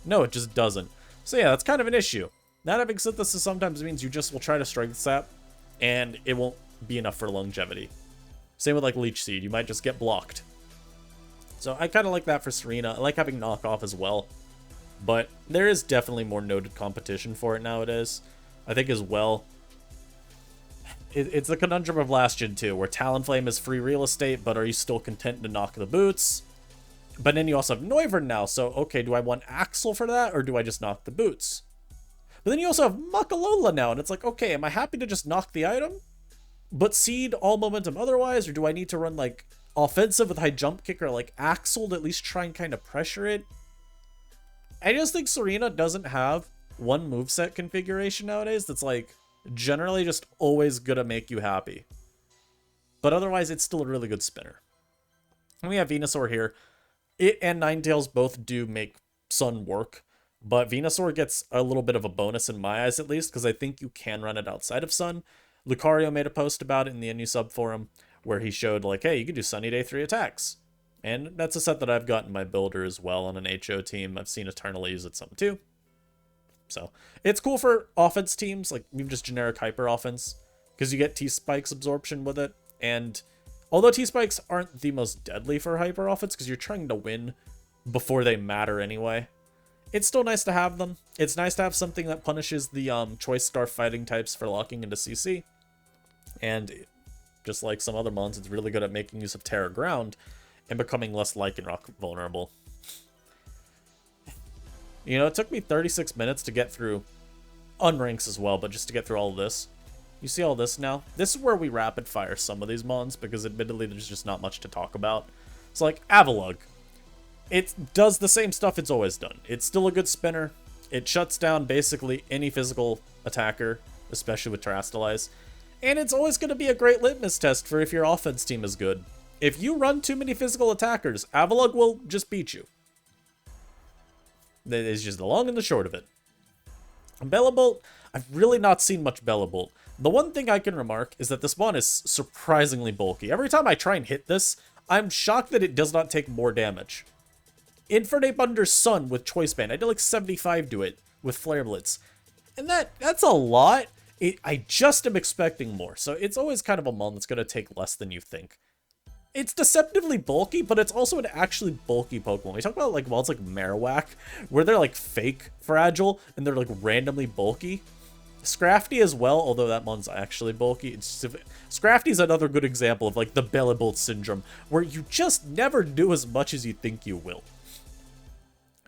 No, it just doesn't. So yeah, that's kind of an issue. Not having Synthesis sometimes means you just will try to Strength Sap, and it won't be enough for longevity. Same with like Leech Seed, you might just get blocked. So I kind of like that for Serena. I like having Knockoff as well. But there is definitely more noted competition for it nowadays. I think as well, it's the conundrum of last gen too, where Talonflame is free real estate, but are you still content to knock the boots? But then you also have Noivern now, so okay, do I want Axel for that, or do I just knock the boots? But then you also have Muckalola now, and it's like, okay, am I happy to just knock the item, but seed all momentum otherwise, or do I need to run, like, offensive with high jump kicker like Axel to at least try and kind of pressure it? I just think Serena doesn't have one moveset configuration nowadays that's, like, generally just always gonna make you happy. But otherwise, it's still a really good spinner. And we have Venusaur here. It and Ninetales both do make Sun work, but Venusaur gets a little bit of a bonus in my eyes, at least, because I think you can run it outside of Sun. Lucario made a post about it in the NU sub forum, where he showed, like, hey, you can do Sunny Day 3 attacks. And that's a set that I've got in my builder as well on an HO team. I've seen Eternally use it some too. So, it's cool for offense teams, like, even just generic hyper offense, because you get T-Spike's absorption with it, and although T-Spikes aren't the most deadly for hyper offense, because you're trying to win before they matter anyway, it's still nice to have them. It's nice to have something that punishes the Choice Scarf fighting types for locking into CC, and just like some other mons, it's really good at making use of Terra Ground and becoming less Lycanroc vulnerable. You know, it took me 36 minutes to get through unranks as well, but just to get through all of this. You see all this now? This is where we rapid fire some of these mons, because admittedly there's just not much to talk about. It's like Avalugg. It does the same stuff it's always done. It's still a good spinner. It shuts down basically any physical attacker, especially with Terrastalize. And it's always going to be a great litmus test for if your offense team is good. If you run too many physical attackers, Avalugg will just beat you. That is just the long and the short of it. Bellabolt, I've really not seen much Bellabolt. The one thing I can remark is that this mon is surprisingly bulky. Every time I try and hit this, I'm shocked that it does not take more damage. Infernape under Sun with Choice Band, I did like 75 to it with Flare Blitz. And that's a lot. I just am expecting more, so it's always kind of a mon that's going to take less than you think. It's deceptively bulky, but it's also an actually bulky Pokemon. We talk about like mons like Marowak, where they're like fake fragile, and they're like randomly bulky. Scrafty as well, although that mon's actually bulky. Scrafty's another good example of like the Bellabolt syndrome, where you just never do as much as you think you will.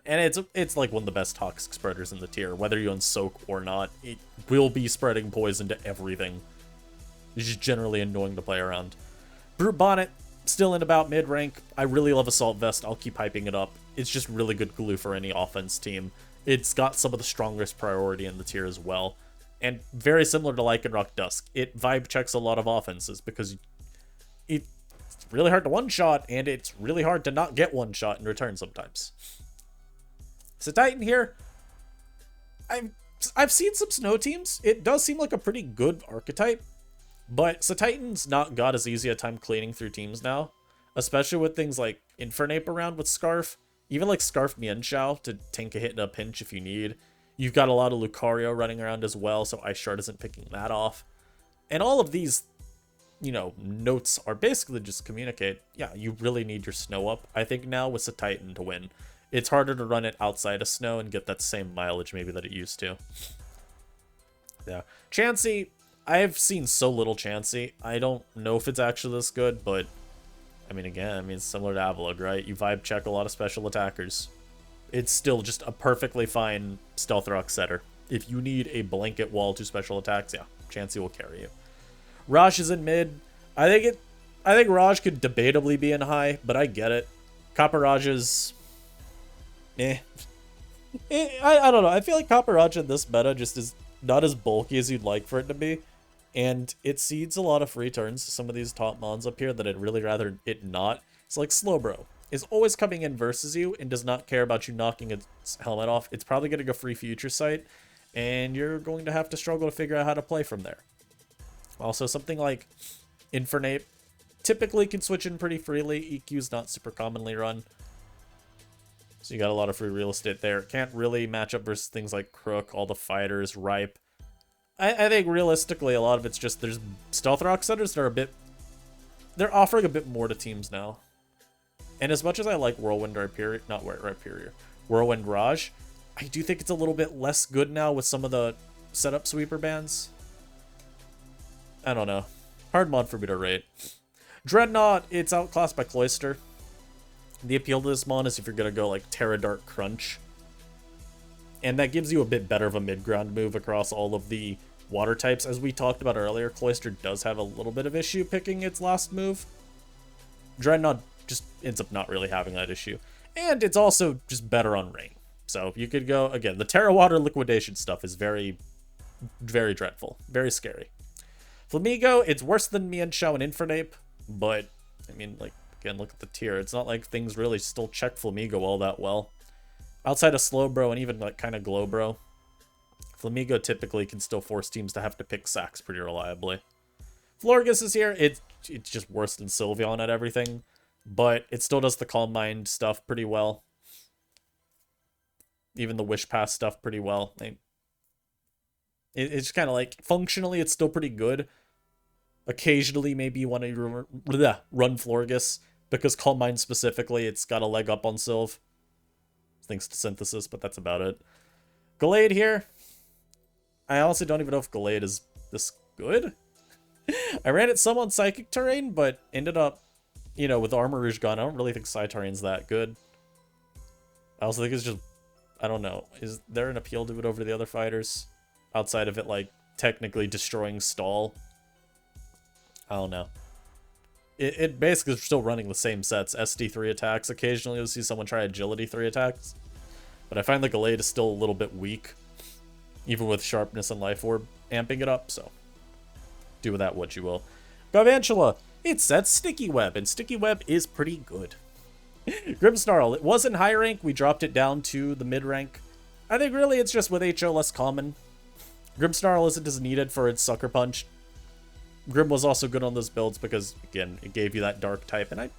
And it's like one of the best toxic spreaders in the tier. Whether you own Soak or not, it will be spreading poison to everything. It's just generally annoying to play around. Brute Bonnet, still in about mid-rank. I really love Assault Vest. I'll keep hyping it up. It's just really good glue for any offense team. It's got some of the strongest priority in the tier as well. And very similar to Lycanroc Dusk, it vibe checks a lot of offenses because it's really hard to one-shot, and it's really hard to not get one-shot in return sometimes. So Titan here, I've seen some snow teams. It does seem like a pretty good archetype, but Titan's not got as easy a time cleaning through teams now, especially with things like Infernape around with Scarf, even like Scarf Mienshao to tank a hit in a pinch if you need. You've got a lot of Lucario running around as well, so Ice Shard isn't picking that off. And all of these, you know, notes are basically just communicate, yeah, you really need your snow up, I think, now with Titan to win. It's harder to run it outside of snow and get that same mileage maybe that it used to. Yeah. Chansey, I've seen so little Chansey. I don't know if it's actually this good, but I mean, again, it's similar to Avalugg, right? You vibe check a lot of special attackers. It's still just a perfectly fine Stealth Rock setter. If you need a blanket wall to special attacks, yeah, Chansey will carry you. Raj is in mid. I think Raj could debatably be in high, but I get it. Copperajah's I don't know. I feel like Copperajah in this meta just is not as bulky as you'd like for it to be. And it cedes a lot of free turns to some of these top mons up here that I'd really rather it not. It's like Slowbro is always coming in versus you and does not care about you knocking its helmet off. It's probably getting a free future sight, and you're going to have to struggle to figure out how to play from there. Also, something like Infernape typically can switch in pretty freely. EQ's not super commonly run. So you got a lot of free real estate there. Can't really match up versus things like Crook, all the fighters, Ripe. I think realistically a lot of it's just there's Stealth Rock setters that are they're offering a bit more to teams now. And as much as I like Whirlwind Rhyperior, not Rhyperior, Whirlwind Raj, I do think it's a little bit less good now with some of the setup sweeper bans. I don't know. Hard mod for me to rate. Dreadnaw, it's outclassed by Cloyster. The appeal to this mon is if you're going to go like Terra Dark Crunch. And that gives you a bit better of a mid-ground move across all of the water types. As we talked about earlier, Cloyster does have a little bit of issue picking its last move. Dreadnought just ends up not really having that issue. And it's also just better on rain. So you could go, again, the Terra Water liquidation stuff is very, very dreadful. Very scary. Flamigo, it's worse than Mienshao and Infernape, but, I mean, like, again, look at the tier. It's not like things really still check Flamigo all that well. Outside of Slowbro and even, like, kind of Glowbro, Flamigo typically can still force teams to have to pick sacks pretty reliably. Florges is here. It's just worse than Sylveon at everything, but it still does the Calm Mind stuff pretty well. Even the Wish Pass stuff pretty well. It's kind of like, functionally, it's still pretty good. Occasionally, maybe you want to run Florges, because Calm Mind specifically, it's got a leg up on Sylve. Thanks to Synthesis, but that's about it. Gallade here. I honestly don't even know if Gallade is this good. I ran it some on Psychic Terrain, but ended up, you know, with Armor Rouge gone, I don't really think Psy-Terrain's that good. I also think it's just, I don't know. Is there an appeal to it over the other fighters? Outside of it, like, technically destroying Stall? I don't know. It basically is still running the same sets. SD 3 attacks. Occasionally you'll see someone try Agility 3 attacks. But I find the Gallade is still a little bit weak. Even with Sharpness and Life Orb amping it up, so do with that what you will. Garvantula, it sets Sticky Web, and Sticky Web is pretty good. Grimmsnarl, it was in high rank, we dropped it down to the mid rank. I think really it's just with HO less common. Grimmsnarl isn't as needed for its Sucker Punch. Grim was also good on those builds because, again, it gave you that Dark type, and I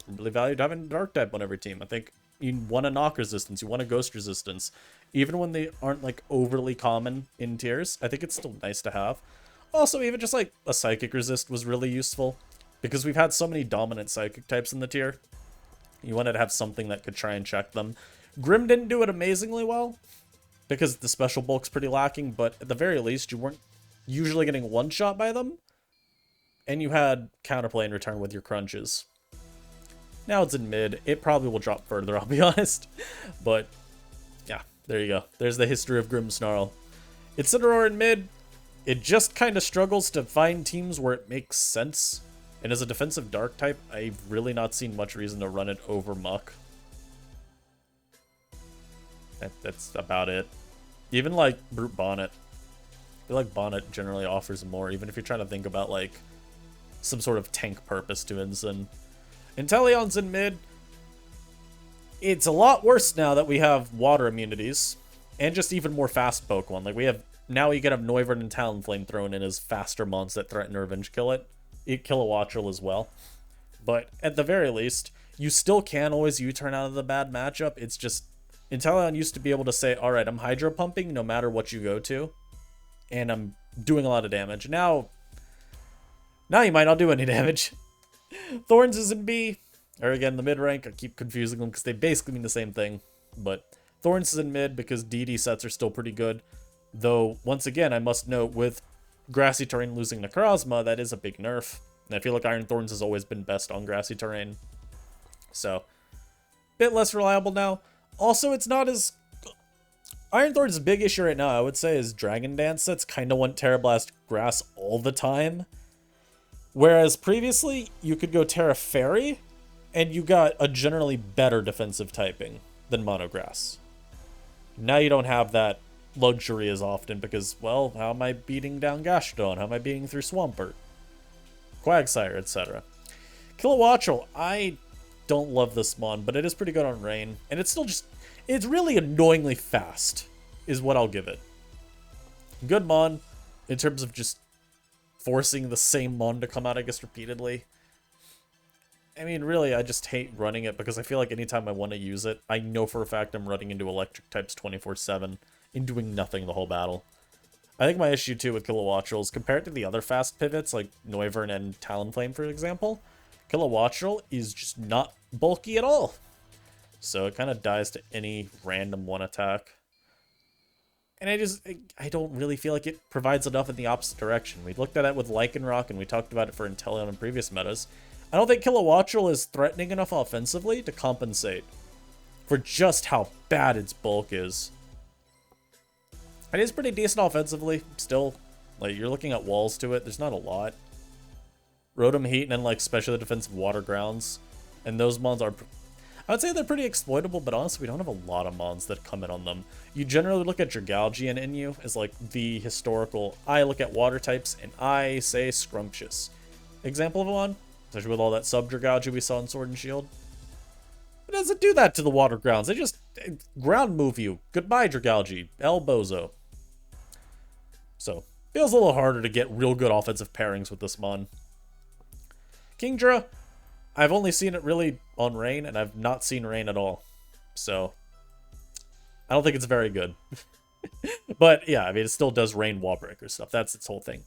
really valued having a Dark type on every team. I think you want a Knock resistance, you want a Ghost resistance. Even when they aren't, like, overly common in tiers, I think it's still nice to have. Also, even just, like, a Psychic resist was really useful, because we've had so many dominant Psychic types in the tier. You wanted to have something that could try and check them. Grim didn't do it amazingly well, because the special bulk's pretty lacking, but at the very least, you weren't usually getting one-shot by them, and you had counterplay in return with your crunches. Now it's in mid. It probably will drop further, I'll be honest. But, yeah, there you go. There's the history of Grimmsnarl. Incineroar in mid. It just kind of struggles to find teams where it makes sense. And as a defensive Dark type, I've really not seen much reason to run it over Muk. That's about it. Even, like, Brute Bonnet. I feel like Bonnet generally offers more, even if you're trying to think about, like, some sort of tank purpose to Ensign. Inteleon's in mid. It's a lot worse now that we have water immunities. And just even more fast Pokemon. Like, we have, now you can have Noivern and Talonflame thrown in as faster mons that threaten to revenge kill it. Kilowattrel as well. But at the very least, you still can always U-turn out of the bad matchup. It's just, Inteleon used to be able to say, alright, I'm Hydro Pumping no matter what you go to. And I'm doing a lot of damage. Now you might not do any damage. Thorns is in B. Or again, the mid rank. I keep confusing them because they basically mean the same thing. But Thorns is in mid because DD sets are still pretty good. Though, once again, I must note, with Grassy Terrain losing Necrozma, that is a big nerf. And I feel like Iron Thorns has always been best on Grassy Terrain. So, bit less reliable now. Also, it's not as... Iron Thorns' big issue right now, I would say, is Dragon Dance sets kind of want Terra Blast Grass all the time. Whereas previously, you could go Terra Fairy, and you got a generally better defensive typing than Mono Grass. Now you don't have that luxury as often because, well, how am I beating down Gastrodon? How am I beating through Swampert? Quagsire, etc. Kilowattrel, I don't love this mon, but it is pretty good on Rain. And it's still just, it's really annoyingly fast, is what I'll give it. Good mon, in terms of just forcing the same mon to come out, I guess, repeatedly. I mean, really, I just hate running it because I feel like anytime I want to use it, I know for a fact I'm running into electric types 24/7 and doing nothing the whole battle. I think my issue, too, with Kilowattrel is compared to the other fast pivots, like Noivern and Talonflame, for example, Kilowattrel is just not bulky at all. So it kind of dies to any random one attack. And I don't really feel like it provides enough in the opposite direction. We looked at it with Lycanroc, and we talked about it for Inteleon in previous metas. I don't think Kilowattrel is threatening enough offensively to compensate for just how bad its bulk is. It is pretty decent offensively, still. Like, you're looking at walls to it, there's not a lot. Rotom-Heat and then, like, specially defensive water grounds. And those mons are... I would say they're pretty exploitable, but honestly, we don't have a lot of mons that come in on them. You generally look at Dragalge and Inu as, like, the historical... I look at water types, and I say Scrumptious. Example of one, especially with all that sub-Dragalge we saw in Sword and Shield. It doesn't do that to the water grounds. They just ground move you. Goodbye, Dragalge. El Bozo. So, feels a little harder to get real good offensive pairings with this mon. Kingdra, I've only seen it really on Rain, and I've not seen Rain at all. So, I don't think it's very good. But, yeah, I mean, it still does Rain wall breaker stuff. That's its whole thing.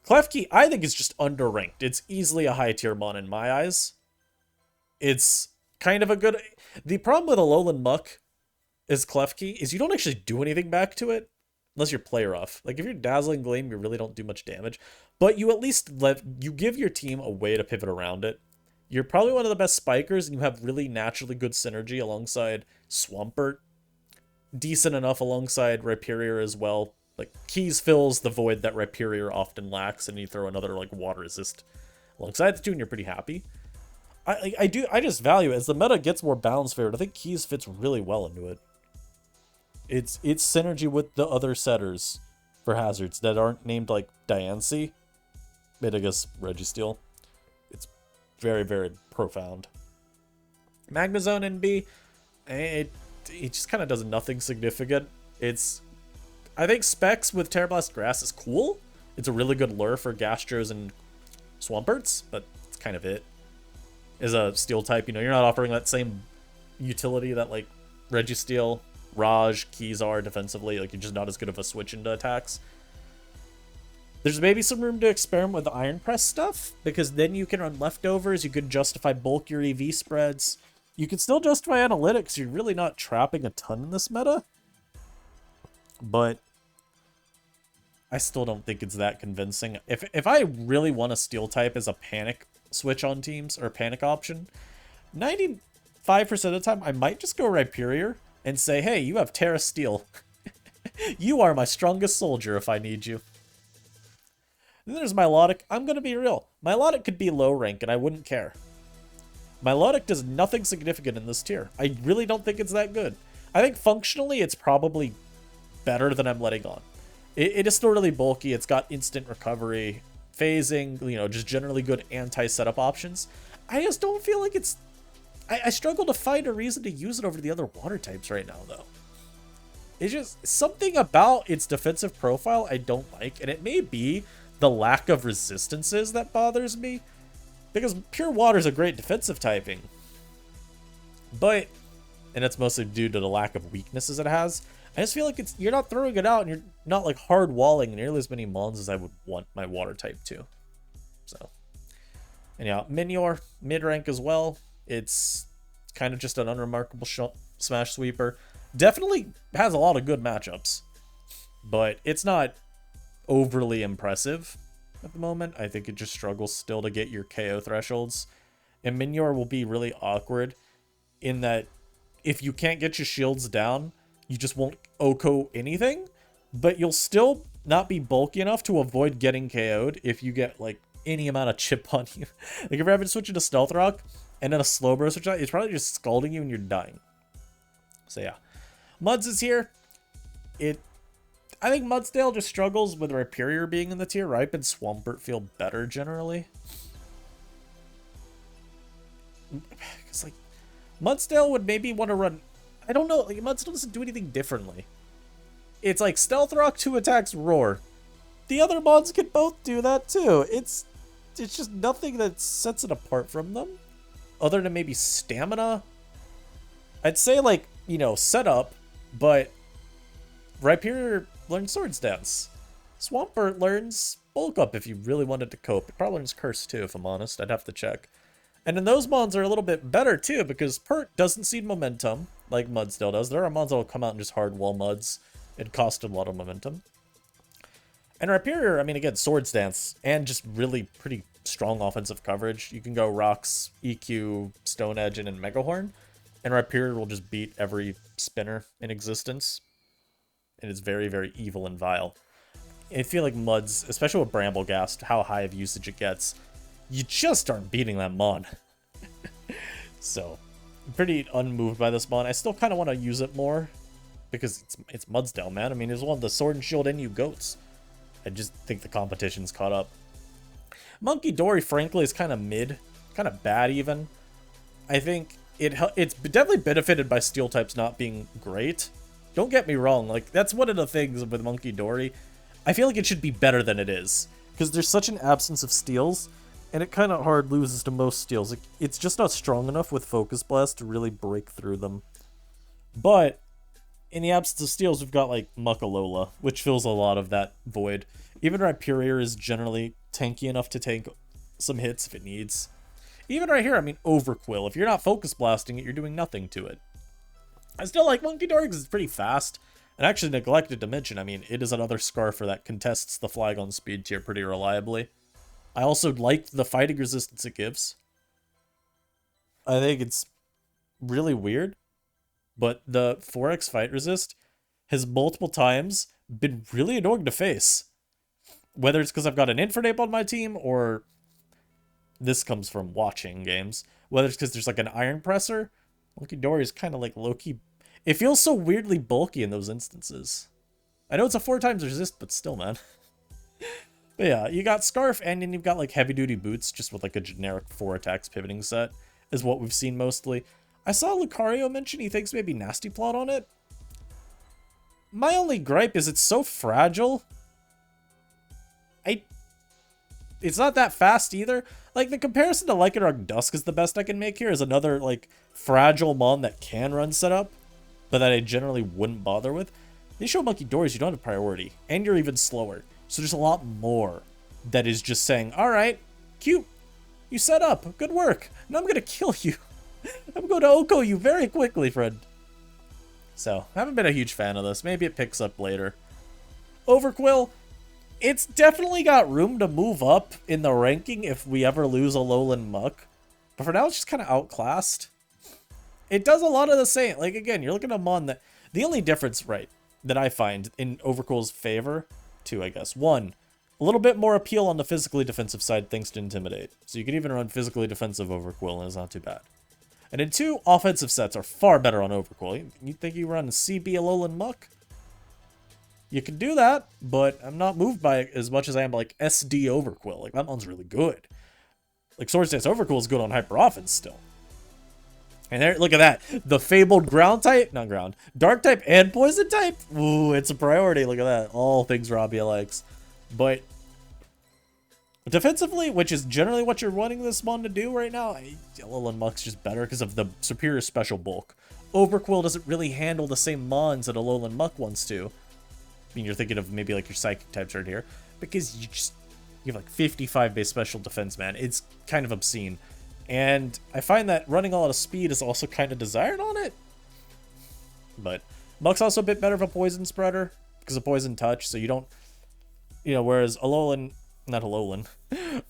Klefki, I think, is just underranked. It's easily a high-tier mon in my eyes. It's kind of a good... The problem with Alolan Muk is Klefki is you don't actually do anything back to it. Unless you're play rough. Like, if you're Dazzling Gleam, you really don't do much damage. But you at least you give your team a way to pivot around it. You're probably one of the best spikers, and you have really naturally good synergy alongside Swampert. Decent enough alongside Rhyperior as well. Like, Keys fills the void that Rhyperior often lacks, and you throw another, like, water resist alongside the two, and you're pretty happy. I just value it. As the meta gets more balanced favored, I think Keys fits really well into it. It's synergy with the other setters for hazards that aren't named like Diancie. But I guess Registeel. It's very, very profound. Magnezone NB, it just kind of does nothing significant. I think Specs with Terrablast Grass is cool. It's a really good lure for Gastros and Swamperts, but it's kind of it. As a steel type, you know, you're not offering that same utility that like Registeel, Raj, Keys are defensively. Like, you're just not as good of a switch into attacks. There's maybe some room to experiment with the Iron Press stuff, because then you can run leftovers, you could justify bulkier EV spreads. You can still justify analytics, you're really not trapping a ton in this meta. But I still don't think it's that convincing. If I really want a steel type as a panic switch on teams, or panic option, 95% of the time I might just go Rhyperior and say, hey, you have Terra Steel. You are my strongest soldier if I need you. Then there's Milotic. I'm going to be real. Milotic could be low rank and I wouldn't care. Milotic does nothing significant in this tier. I really don't think it's that good. I think functionally it's probably better than I'm letting on. It is still really bulky. It's got instant recovery, phasing, you know, just generally good anti-setup options. I just don't feel like it's... I struggle to find a reason to use it over the other water types right now, though. It's just something about its defensive profile I don't like, and it may be the lack of resistances that bothers me, because pure water is a great defensive typing. But, and it's mostly due to the lack of weaknesses it has, I just feel like you're not throwing it out, and you're not like hard walling nearly as many mons as I would want my water type to. So, and yeah, Minior, mid-rank as well. It's kind of just an unremarkable smash sweeper. Definitely has a lot of good matchups, but it's not overly impressive at the moment. I think it just struggles still to get your KO thresholds. And Minior will be really awkward in that if you can't get your shields down, you just won't OHKO anything, but you'll still not be bulky enough to avoid getting KO'd if you get like any amount of chip on you. Like if you're having to switch into Stealth Rock and then a slow burst switch out, it's probably just scalding you and you're dying. So yeah. Muds is here. I think Mudsdale just struggles with Rhyperior being in the tier. Ripe and Swampert feel better generally. Because like Mudsdale would maybe want to run, I don't know, like Mudsdale doesn't do anything differently. It's like Stealth Rock 2 attacks Roar. The other mods can both do that too. It's just nothing that sets it apart from them. Other than maybe stamina. I'd say like, you know, setup, but Rhyperior learns Swords Dance. Swampert learns Bulk Up if you really wanted to cope. It probably learns Curse too, if I'm honest. I'd have to check. And then those mons are a little bit better too, because Pert doesn't seed momentum like Mudsdale does. There are mons that will come out and just hard wall Muds. It costed a lot of momentum. And Rhyperior, I mean, again, Sword Stance, and just really pretty strong offensive coverage. You can go Rocks, EQ, Stone Edge, and Mega Horn, and Rhyperior will just beat every spinner in existence. And it's very, very evil and vile. I feel like Muds, especially with Bramblegast, how high of usage it gets, you just aren't beating that Mon. So, I'm pretty unmoved by this Mon. I still kind of want to use it more, because it's Mudsdale, man. I mean, it's one of the Sword and Shield NU GOATs. I just think the competition's caught up. Monkey Dory, frankly, is kind of mid. Kind of bad, even. I think it's definitely benefited by Steel types not being great. Don't get me wrong. Like, that's one of the things with Monkey Dory. I feel like it should be better than it is, because there's such an absence of steals, and it kind of hard loses to most steals. Like, it's just not strong enough with Focus Blast to really break through them. But in the absence of steals, we've got like Muckalola, which fills a lot of that void. Even Rhyperior is generally tanky enough to tank some hits if it needs. Even right here, I mean, Overqwil. If you're not Focus Blasting it, you're doing nothing to it. I still like Monkey Dory because it's pretty fast. And actually neglected to mention, I mean, it is another Scarfer that contests the Flygon speed tier pretty reliably. I also like the fighting resistance it gives. I think it's really weird, but the 4x fight resist has multiple times been really annoying to face. Whether it's because I've got an Infernape on my team, or this comes from watching games. Whether it's because there's like an Iron Presser, Monkey Dory is kind of like low-key. It feels so weirdly bulky in those instances. I know it's a 4x resist, but still, man. But yeah, you got Scarf, and then you've got like heavy-duty boots, just with like a generic 4 attacks pivoting set, is what we've seen mostly. I saw Lucario mention he thinks maybe Nasty Plot on it. My only gripe is it's so fragile. It's not that fast either. Like, the comparison to Lycanroc Dusk is the best I can make here, is another, like, fragile Mon that can run setup, but that I generally wouldn't bother with. They show Monkey Dories, you don't have priority, and you're even slower. So there's a lot more that is just saying, alright, cute, you set up, good work, now I'm gonna kill you. I'm going to Oko you very quickly, friend. So, I haven't been a huge fan of this. Maybe it picks up later. Overqwil, it's definitely got room to move up in the ranking if we ever lose Alolan Muk. But for now, it's just kind of outclassed. It does a lot of the same. Like, again, you're looking at a Mon that... The only difference, right, that I find in Overqwil's favor, two, I guess. One, a little bit more appeal on the physically defensive side thanks to Intimidate. So you can even run physically defensive Overqwil, and it's not too bad. And then two, offensive sets are far better on Overqwil. You think you run CB Alolan Muk? You can do that, but I'm not moved by it as much as I am like SD Overqwil. Like, that one's really good. Like, Sword Stance Overqwil is good on Hyper Offense still. And there, look at that. The fabled ground type, not ground, dark type and poison type. Ooh, it's a priority. Look at that. All things Robbia likes. But defensively, which is generally what you're wanting this Mon to do right now, Alolan Muk's just better because of the superior special bulk. Overqwil doesn't really handle the same Mons that Alolan Muk wants to. I mean, you're thinking of maybe like your Psychic types right here. Because you have like 55 base special defense, man. It's kind of obscene. And I find that running a lot of speed is also kind of desired on it. But Muk's also a bit better of a poison spreader because of poison touch. So you don't, whereas Alolan, not Alolan,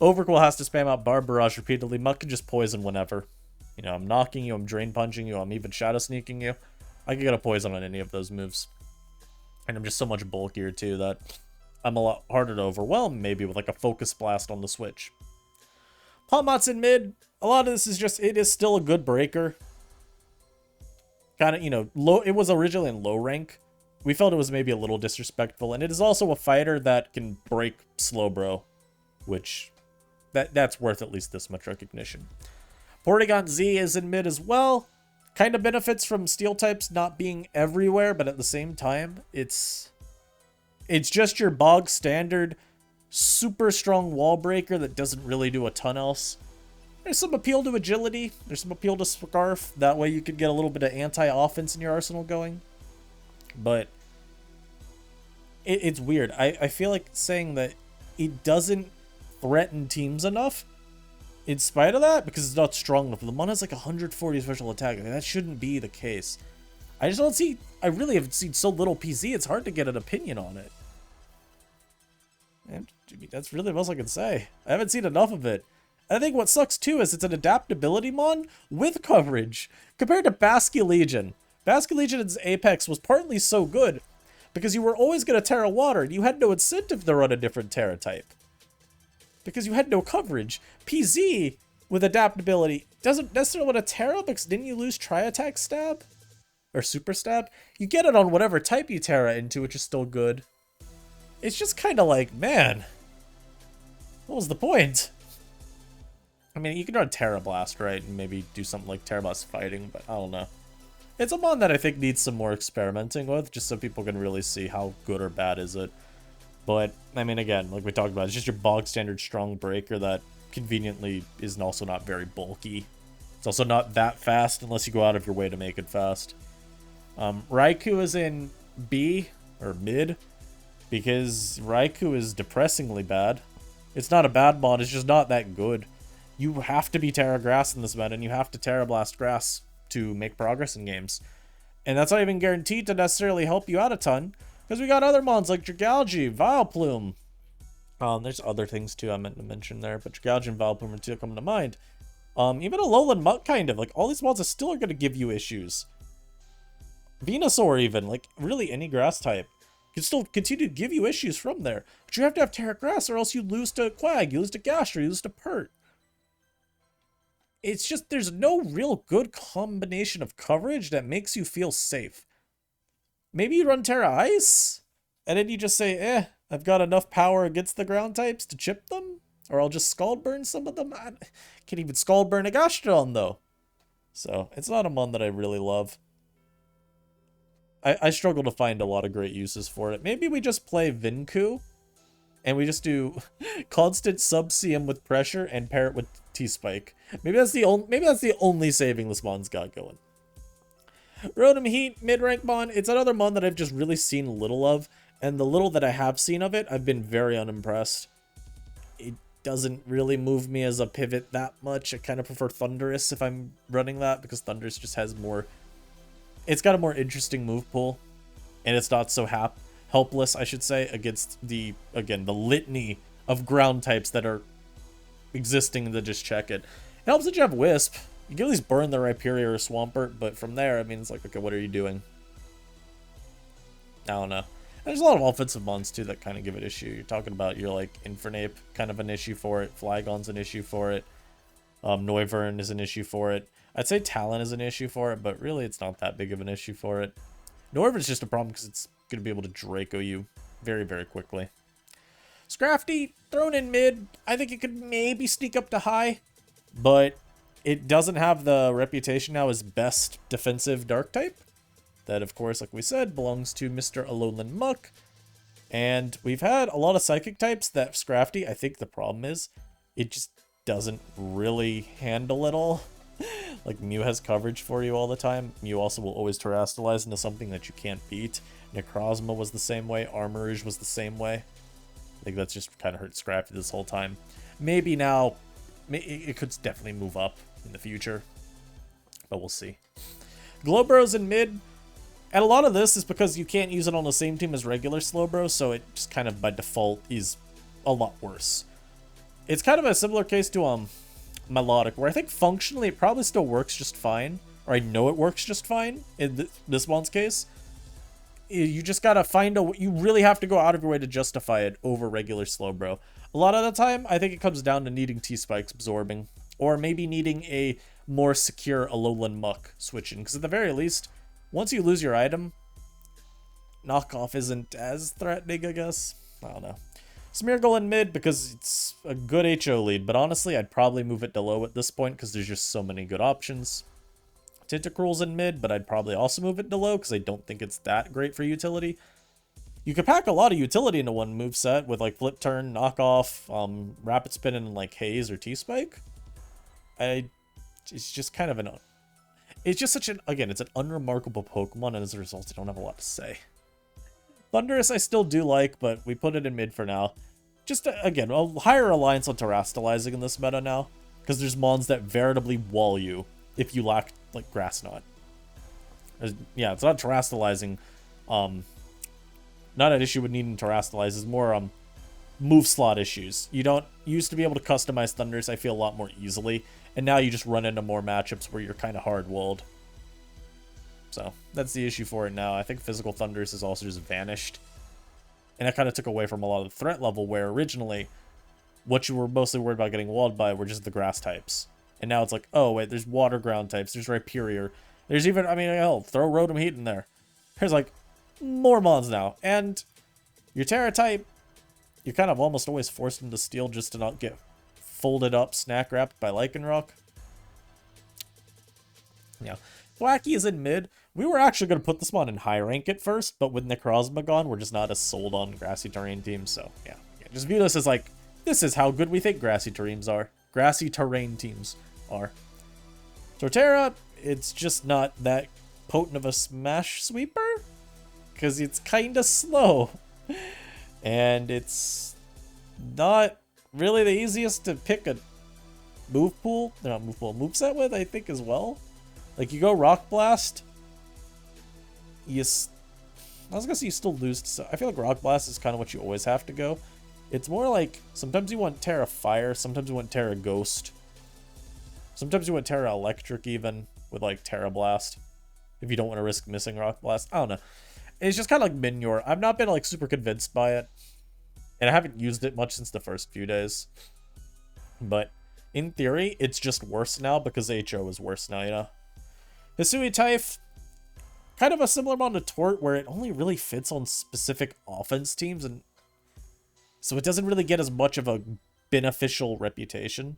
Overqwil has to spam out Barb Barrage repeatedly. Muk can just poison whenever. I'm knocking you, I'm drain punching you, I'm even shadow sneaking you. I can get a poison on any of those moves. And I'm just so much bulkier too that I'm a lot harder to overwhelm maybe with like a Focus Blast on the Switch. Palmot's in mid. A lot of this is just, it is still a good breaker. Kind of, low. It was originally in low rank. We felt it was maybe a little disrespectful. And it is also a fighter that can break Slowbro, which that's worth at least this much recognition. Porygon-Z is in mid as well. Kind of benefits from steel types not being everywhere, but at the same time, it's just your bog standard super strong wall breaker that doesn't really do a ton else. There's some appeal to agility. There's some appeal to Scarf. That way you could get a little bit of anti-offense in your arsenal going. But it's weird. I feel like saying that it doesn't threaten teams enough in spite of that, because it's not strong enough. The Mon has like 140 special attack. That shouldn't be the case. I just don't see, I really have seen so little PZ, it's hard to get an opinion on it. And that's really the most I can say. I haven't seen enough of it. I think what sucks too is it's an adaptability mon with coverage compared to Basculegion. Basculegion's Apex was partly so good because you were always going to Terra Water and you had no incentive to run a different Terra type. Because you had no coverage. PZ with adaptability doesn't necessarily want to Terra because didn't you lose Tri-Attack Stab? Or Super Stab? You get it on whatever type you Terra into, which is still good. It's just kind of like, man, what was the point? I mean, you can run Terra Blast, right? And maybe do something like Terra Blast Fighting, but I don't know. It's a mon that I think needs some more experimenting with, just so people can really see how good or bad is it. But, I mean, again, like we talked about, it's just your bog standard strong breaker that conveniently is also not very bulky. It's also not that fast unless you go out of your way to make it fast. Raikou is in B, or mid, because Raikou is depressingly bad. It's not a bad mon, it's just not that good. You have to be Terra Grass in this meta, and you have to Terra Blast Grass to make progress in games. And that's not even guaranteed to necessarily help you out a ton, because we got other mons like Dragalge, Vileplume. There's other things too I meant to mention there, but Dragalge and Vileplume are two coming to mind. Even Alolan Muk, kind of. Like, all these mons are still going to give you issues. Venusaur even, like, really any grass type can still continue to give you issues from there. But you have to have Terra Grass or else you lose to Quag, you lose to Gastro, you lose to Pert. It's just, there's no real good combination of coverage that makes you feel safe. Maybe you run Terra Ice, and then you just say, I've got enough power against the ground types to chip them, or I'll just Scald Burn some of them. I can't even Scald Burn a Gastrodon, though. So, it's not a mon that I really love. I struggle to find a lot of great uses for it. Maybe we just play Vinku, and we just do constant sub-CM with pressure and pair it with T-Spike. Maybe that's the only saving this mon's got going. Rotom-Heat, mid-rank mon. It's another mon that I've just really seen little of, and the little that I have seen of it, I've been very unimpressed. It doesn't really move me as a pivot that much. I kind of prefer Thundurus if I'm running that, because Thundurus just has more... It's got a more interesting move pool, and it's not so helpless, I should say, against the, again, the litany of ground types that are existing to just check it. It helps that you have Wisp. You can at least burn the Rhyperior or Swampert, but from there, I mean, it's like, okay, what are you doing? I don't know. There's a lot of offensive mons, too, that kind of give it issue. You're talking about your, like, Infernape, kind of an issue for it. Flygon's an issue for it. Noivern is an issue for it. I'd say Talon is an issue for it, but really it's not that big of an issue for it. Noivern's just a problem because it's going to be able to Draco you very, very quickly. Scrafty, thrown in mid. I think it could maybe sneak up to high, but it doesn't have the reputation now as best defensive dark type. That, of course, like we said, belongs to Mr. Alolan Muk. And we've had a lot of psychic types that Scrafty, I think the problem is, it just doesn't really handle it all. Like, Mew has coverage for you all the time. Mew also will always terrestrialize into something that you can't beat. Necrozma was the same way. Armarouge was the same way. I think that's just kind of hurt Scrafty this whole time. Maybe now, it could definitely move up in the future. But we'll see. Glowbro's in mid. And a lot of this is because you can't use it on the same team as regular Slowbro, so it just kind of by default is a lot worse. It's kind of a similar case to Milotic, where I think functionally it probably still works just fine, or I know it works just fine in this one's case. You just gotta find you really have to go out of your way to justify it over regular Slowbro. A lot of the time, I think it comes down to needing T-Spikes absorbing, or maybe needing a more secure Alolan Muk switching, because at the very least, once you lose your item, knockoff isn't as threatening, I guess. I don't know. Smeargle in mid because it's a good HO lead, but honestly, I'd probably move it to low at this point because there's just so many good options. Tentacruel's in mid, but I'd probably also move it to low because I don't think it's that great for utility. You could pack a lot of utility into one moveset with like Flip Turn, Knockoff, Rapid Spin, and like Haze or T-Spike. It's just kind of it's just such again, it's an unremarkable Pokemon, and as a result, I don't have a lot to say. Thundurus I still do like, but we put it in mid for now. Just, again, a higher reliance on terrestrializing in this meta now, because there's mons that veritably wall you if you lack, like, Grass Knot. Yeah, it's not terastallizing. Not an issue with needing terastallize. It's more move slot issues. You used to be able to customize Thundurus, I feel, a lot more easily, and now you just run into more matchups where you're kind of hard-walled. So that's the issue for it now. I think physical Thundurus has also just vanished, and that kind of took away from a lot of the threat level, where originally what you were mostly worried about getting walled by were just the grass types. And now it's like, oh, wait, there's water ground types, there's Rhyperior, there's even, I mean, hell, throw Rotom-Heat in there. There's, like, more mons now. And your Terra type, you're kind of almost always forced into Steel just to not get folded up, snack wrapped by Lycanroc. Yeah. Thwackey is in mid. We were actually going to put this mon in high rank at first, but with Necrozma gone, we're just not as sold on grassy terrain teams, so yeah. Just view this as like, this is how good we think grassy terrains are. Grassy terrain teams are. Torterra, it's just not that potent of a smash sweeper, because it's kind of slow. And it's not really the easiest to pick a moveset with, I think, as well. Like, you go Rock Blast, I was gonna say you still lose, so I feel like Rock Blast is kind of what you always have to go. It's more like, sometimes you want Terra Fire, sometimes you want Terra Ghost. Sometimes you want Terra Electric even, with like Terra Blast. If you don't want to risk missing Rock Blast. I don't know. It's just kind of like Minior. I've not been like super convinced by it. And I haven't used it much since the first few days. But in theory, it's just worse now because HO is worse now, you know? Hisui Typh, kind of a similar amount to Tort, where it only really fits on specific offense teams, and so it doesn't really get as much of a beneficial reputation.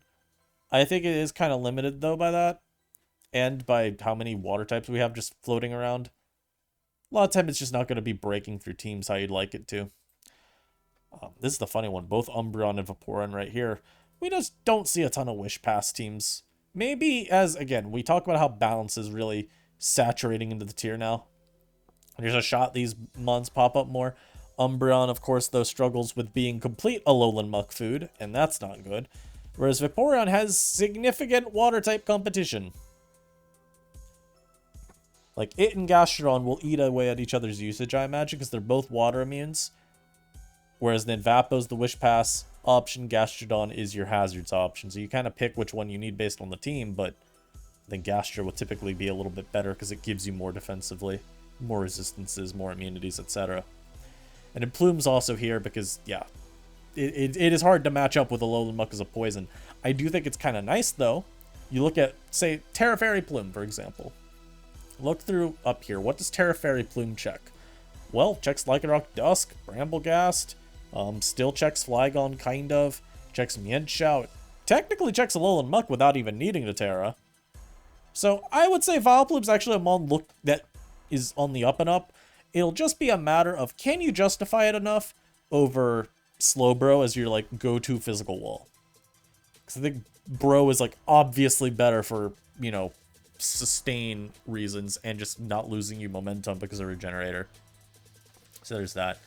I think it is kind of limited, though, by that, and by how many water types we have just floating around. A lot of time it's just not going to be breaking through teams how you'd like it to. This is the funny one. Both Umbreon and Vaporeon right here. We just don't see a ton of Wish Pass teams. Maybe as, again, we talk about how balance is really saturating into the tier now. There's a shot these mons pop up more. Umbreon, of course, though, struggles with being complete Alolan Muk food, and that's not good. Whereas Vaporeon has significant water-type competition. Like, it and Gastrodon will eat away at each other's usage, I imagine, because they're both water immunes. Whereas then Vapo's the Wish Pass option, Gastrodon is your Hazards option. So you kind of pick which one you need based on the team, but I think Gastro would typically be a little bit better because it gives you more defensively, more resistances, more immunities, etc. And then Plume's also here because, yeah, it is hard to match up with Alolan Muk as a poison. I do think it's kind of nice, though. You look at, say, Terra Fairy Plume, for example. Look through up here. What does Terra Fairy Plume check? Well, checks Lycanroc Dusk, Bramblegast, still checks Flygon, kind of. Checks Mienshao. Technically checks Alolan Muk without even needing to Terra. So I would say Vileplume's actually a mon that is on the up and up. It'll just be a matter of, can you justify it enough over Slowbro as your, like, go-to physical wall? Because I think Bro is, like, obviously better for, you know, sustain reasons and just not losing you momentum because of Regenerator. So there's that.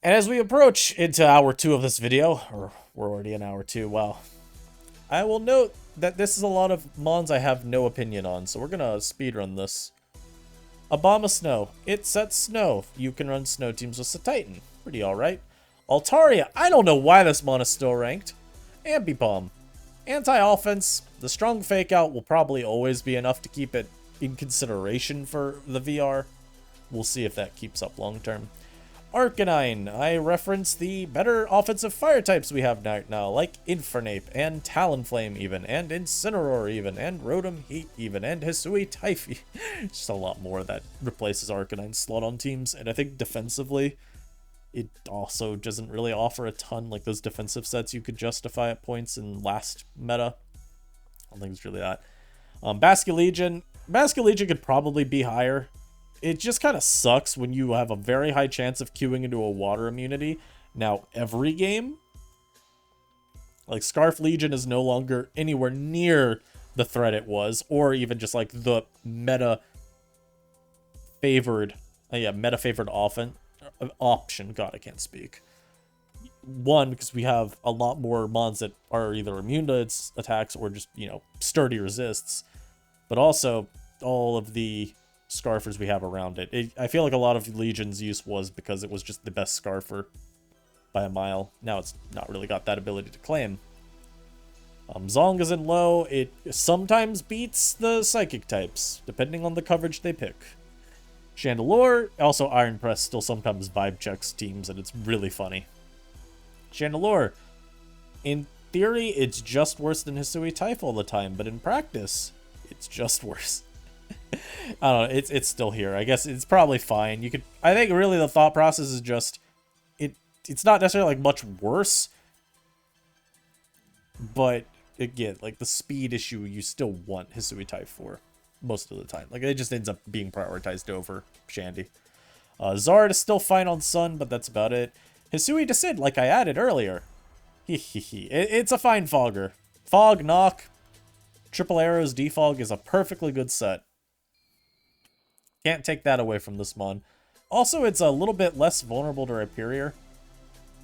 And as we approach into hour 2 of this video, or we're already in hour 2, wow. I will note that this is a lot of mons I have no opinion on, so we're gonna speedrun this. Abomasnow. It sets snow. You can run snow teams with Titan. Pretty alright. Altaria. I don't know why this mon is still ranked. Ambipom. Anti-offense. The strong fake out will probably always be enough to keep it in consideration for the VR. We'll see if that keeps up long term. Arcanine. I reference the better offensive fire types we have now, like Infernape and Talonflame even, and Incineroar even, and Rotom-Heat even, and Hisui Typh. Just a lot more that replaces Arcanine's slot on teams, and I think defensively, it also doesn't really offer a ton, like those defensive sets you could justify at points in last meta. I don't think it's really that. Basculegion could probably be higher. It just kind of sucks when you have a very high chance of queuing into a water immunity. Now, every game, like Scarf Legion is no longer anywhere near the threat it was, or even just like the meta-favored option. God, I can't speak. One, because we have a lot more mons that are either immune to its attacks or just, you know, sturdy resists. But also, all of the Scarfers we have around it. I feel like a lot of Legion's use was because it was just the best Scarfer by a mile. Now it's not really got that ability to claim. Zong is in low. It sometimes beats the Psychic types, depending on the coverage they pick. Chandelure, also Iron Press, still sometimes vibe checks teams, and it's really funny. Chandelure, in theory, it's just worse than Hisui Type all the time, but in practice, it's just worse. I don't know, it's still here. I guess it's probably fine. I think really the thought process is just, it's not necessarily like much worse, but again, like the speed issue you still want Hisui Type for most of the time. Like it just ends up being prioritized over Shandy. Zard is still fine on Sun, but that's about it. Hisui Decid, like I added earlier. It's a fine Fogger. Fog, Knock, Triple Arrows, Defog is a perfectly good set. Can't take that away from this mon. Also, it's a little bit less vulnerable to Rhyperior.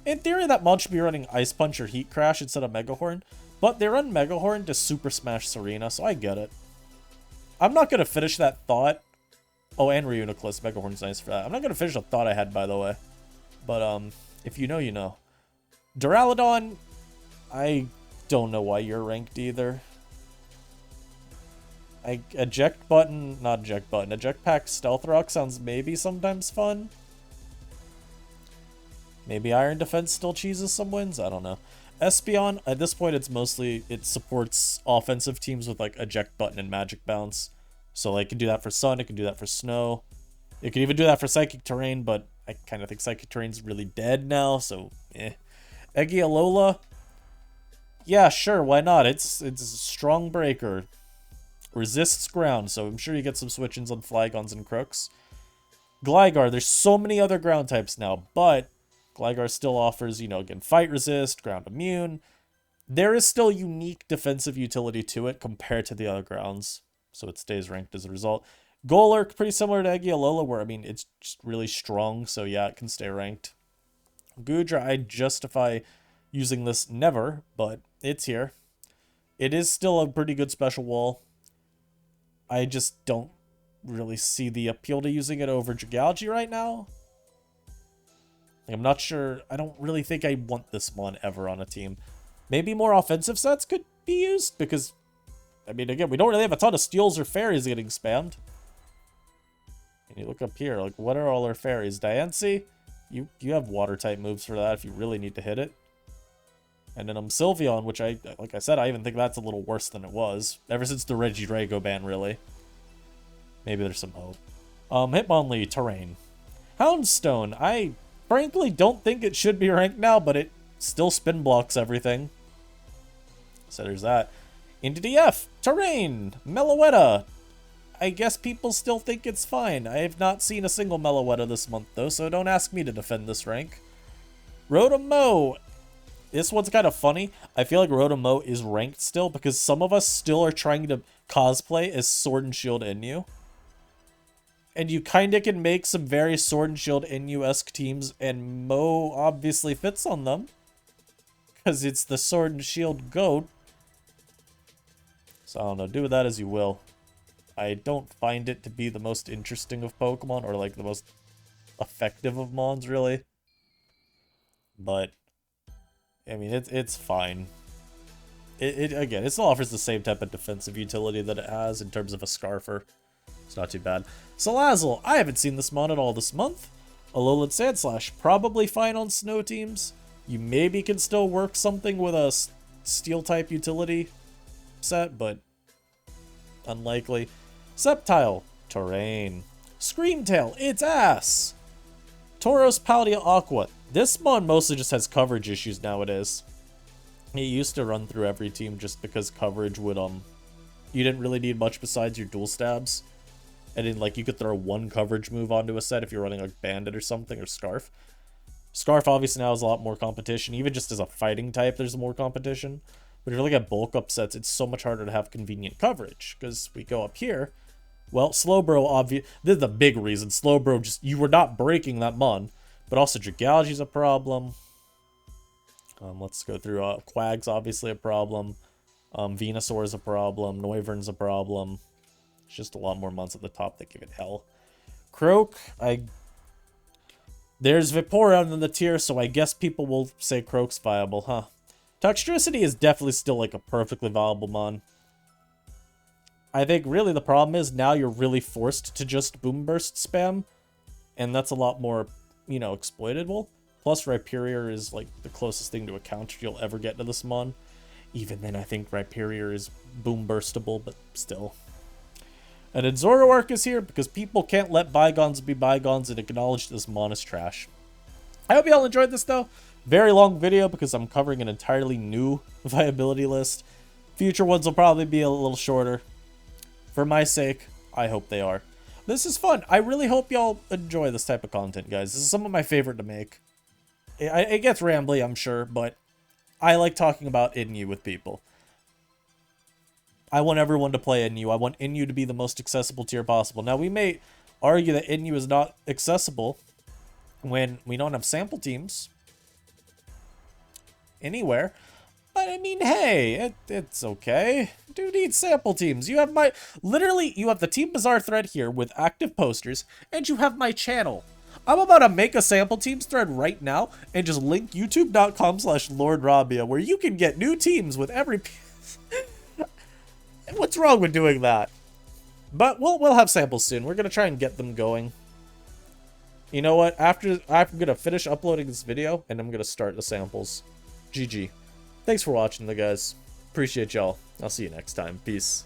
In theory, that mon should be running Ice Punch or Heat Crash instead of Mega Horn, but they run Mega Horn to Super Smash Serena, so I get it. I'm not going to finish that thought. Oh, and Reuniclus. Mega Horn's nice for that. I'm not going to finish a thought I had, by the way. But, if you know, you know. Duraludon, I don't know why you're ranked either. Eject Pack Stealth Rock sounds maybe sometimes fun. Maybe Iron Defense still cheeses some wins? I don't know. Espeon, at this point, it supports offensive teams with, like, Eject Button and Magic Bounce. So, like, it can do that for Sun, it can do that for Snow. It can even do that for Psychic Terrain, but I kind of think Psychic Terrain's really dead now, so, eh. Alola, yeah, sure, why not? It's a strong breaker. Resists ground, so I'm sure you get some switch-ins on Flygons and Crooks. Gligar, there's so many other ground types now, but Gligar still offers, you know, again, Fight Resist, Ground Immune. There is still unique defensive utility to it compared to the other grounds, so it stays ranked as a result. Golurk, pretty similar to Alola, where, I mean, it's just really strong, so yeah, it can stay ranked. Goodra, I'd justify using this never, but it's here. It is still a pretty good special wall. I just don't really see the appeal to using it over Dragalge right now. I'm not sure. I don't really think I want this mon ever on a team. Maybe more offensive sets could be used because, I mean, again, we don't really have a ton of steals or fairies getting spammed. And you look up here, like, what are all our fairies? Diancie? You have water-type moves for that if you really need to hit it. And then Sylveon, which like I said, I even think that's a little worse than it was. Ever since the Regidrago ban, really. Maybe there's some hope. Hitmonlee, Terrain. Houndstone, I frankly don't think it should be ranked now, but it still spin blocks everything. So there's that. Into DF, Terrain, Meloetta. I guess people still think it's fine. I have not seen a single Meloetta this month, though, so don't ask me to defend this rank. Rotom-Mow. This one's kind of funny. I feel like Rotom-Mow is ranked still because some of us still are trying to cosplay as Sword and Shield Inu. And you kind of can make some very Sword and Shield Inu-esque teams, and Mow obviously fits on them. Because it's the Sword and Shield GOAT. So I don't know, do with that as you will. I don't find it to be the most interesting of Pokemon, or like the most effective of Mons, really. But, I mean, it's fine. Again, it still offers the same type of defensive utility that it has in terms of a Scarfer. It's not too bad. Salazzle, I haven't seen this mon at all this month. Alolan Sandslash, probably fine on snow teams. You maybe can still work something with a Steel-type utility set, but unlikely. Sceptile, Terrain. Screamtail, it's ass! Tauros, Paldea, Aqua. This mon mostly just has coverage issues nowadays. It used to run through every team just because coverage would, you didn't really need much besides your dual stabs. And then, like, you could throw one coverage move onto a set if you're running, like, Bandit or something, or Scarf. Scarf obviously now has a lot more competition. Even just as a fighting type, there's more competition. But if you look at bulk up sets, it's so much harder to have convenient coverage. Because we go up here. Well, Slowbro, this is the big reason. Slowbro, just, you were not breaking that mon. But also, Dragalge's a problem. Let's go through. Quag's obviously a problem. Venusaur is a problem. Noivern's a problem. It's just a lot more mons at the top that give it hell. Croak, there's Vaporeon in the tier, so I guess people will say Croak's viable, huh? Toxtricity is definitely still like a perfectly viable mon. I think really the problem is now you're really forced to just Boom Burst spam, and that's a lot more, you know, exploitable. Plus Rhyperior is like the closest thing to a counter you'll ever get to this mon. Even then I think Rhyperior is Boom Burstable, but still. And then Zoroark is here because people can't let bygones be bygones and acknowledge this mon is trash. I hope you all enjoyed this though. Very long video because I'm covering an entirely new viability list. Future ones will probably be a little shorter. For my sake, I hope they are. This is fun. I really hope y'all enjoy this type of content, guys. This is some of my favorite to make. It gets rambly, I'm sure, but I like talking about Inyu with people. I want everyone to play Inyu. I want Inyu to be the most accessible tier possible. Now, we may argue that Inyu is not accessible when we don't have sample teams anywhere. But, I mean, hey, it's okay. Dude needs sample teams. You have my... Literally, you have the Team Bazaar thread here with active posters, and you have my channel. I'm about to make a sample teams thread right now and just link youtube.com/LordRabia where you can get new teams with every... What's wrong with doing that? But we'll have samples soon. We're gonna try and get them going. You know what? I'm gonna finish uploading this video and I'm gonna start the samples. GG. Thanks for watching, guys. Appreciate y'all. I'll see you next time. Peace.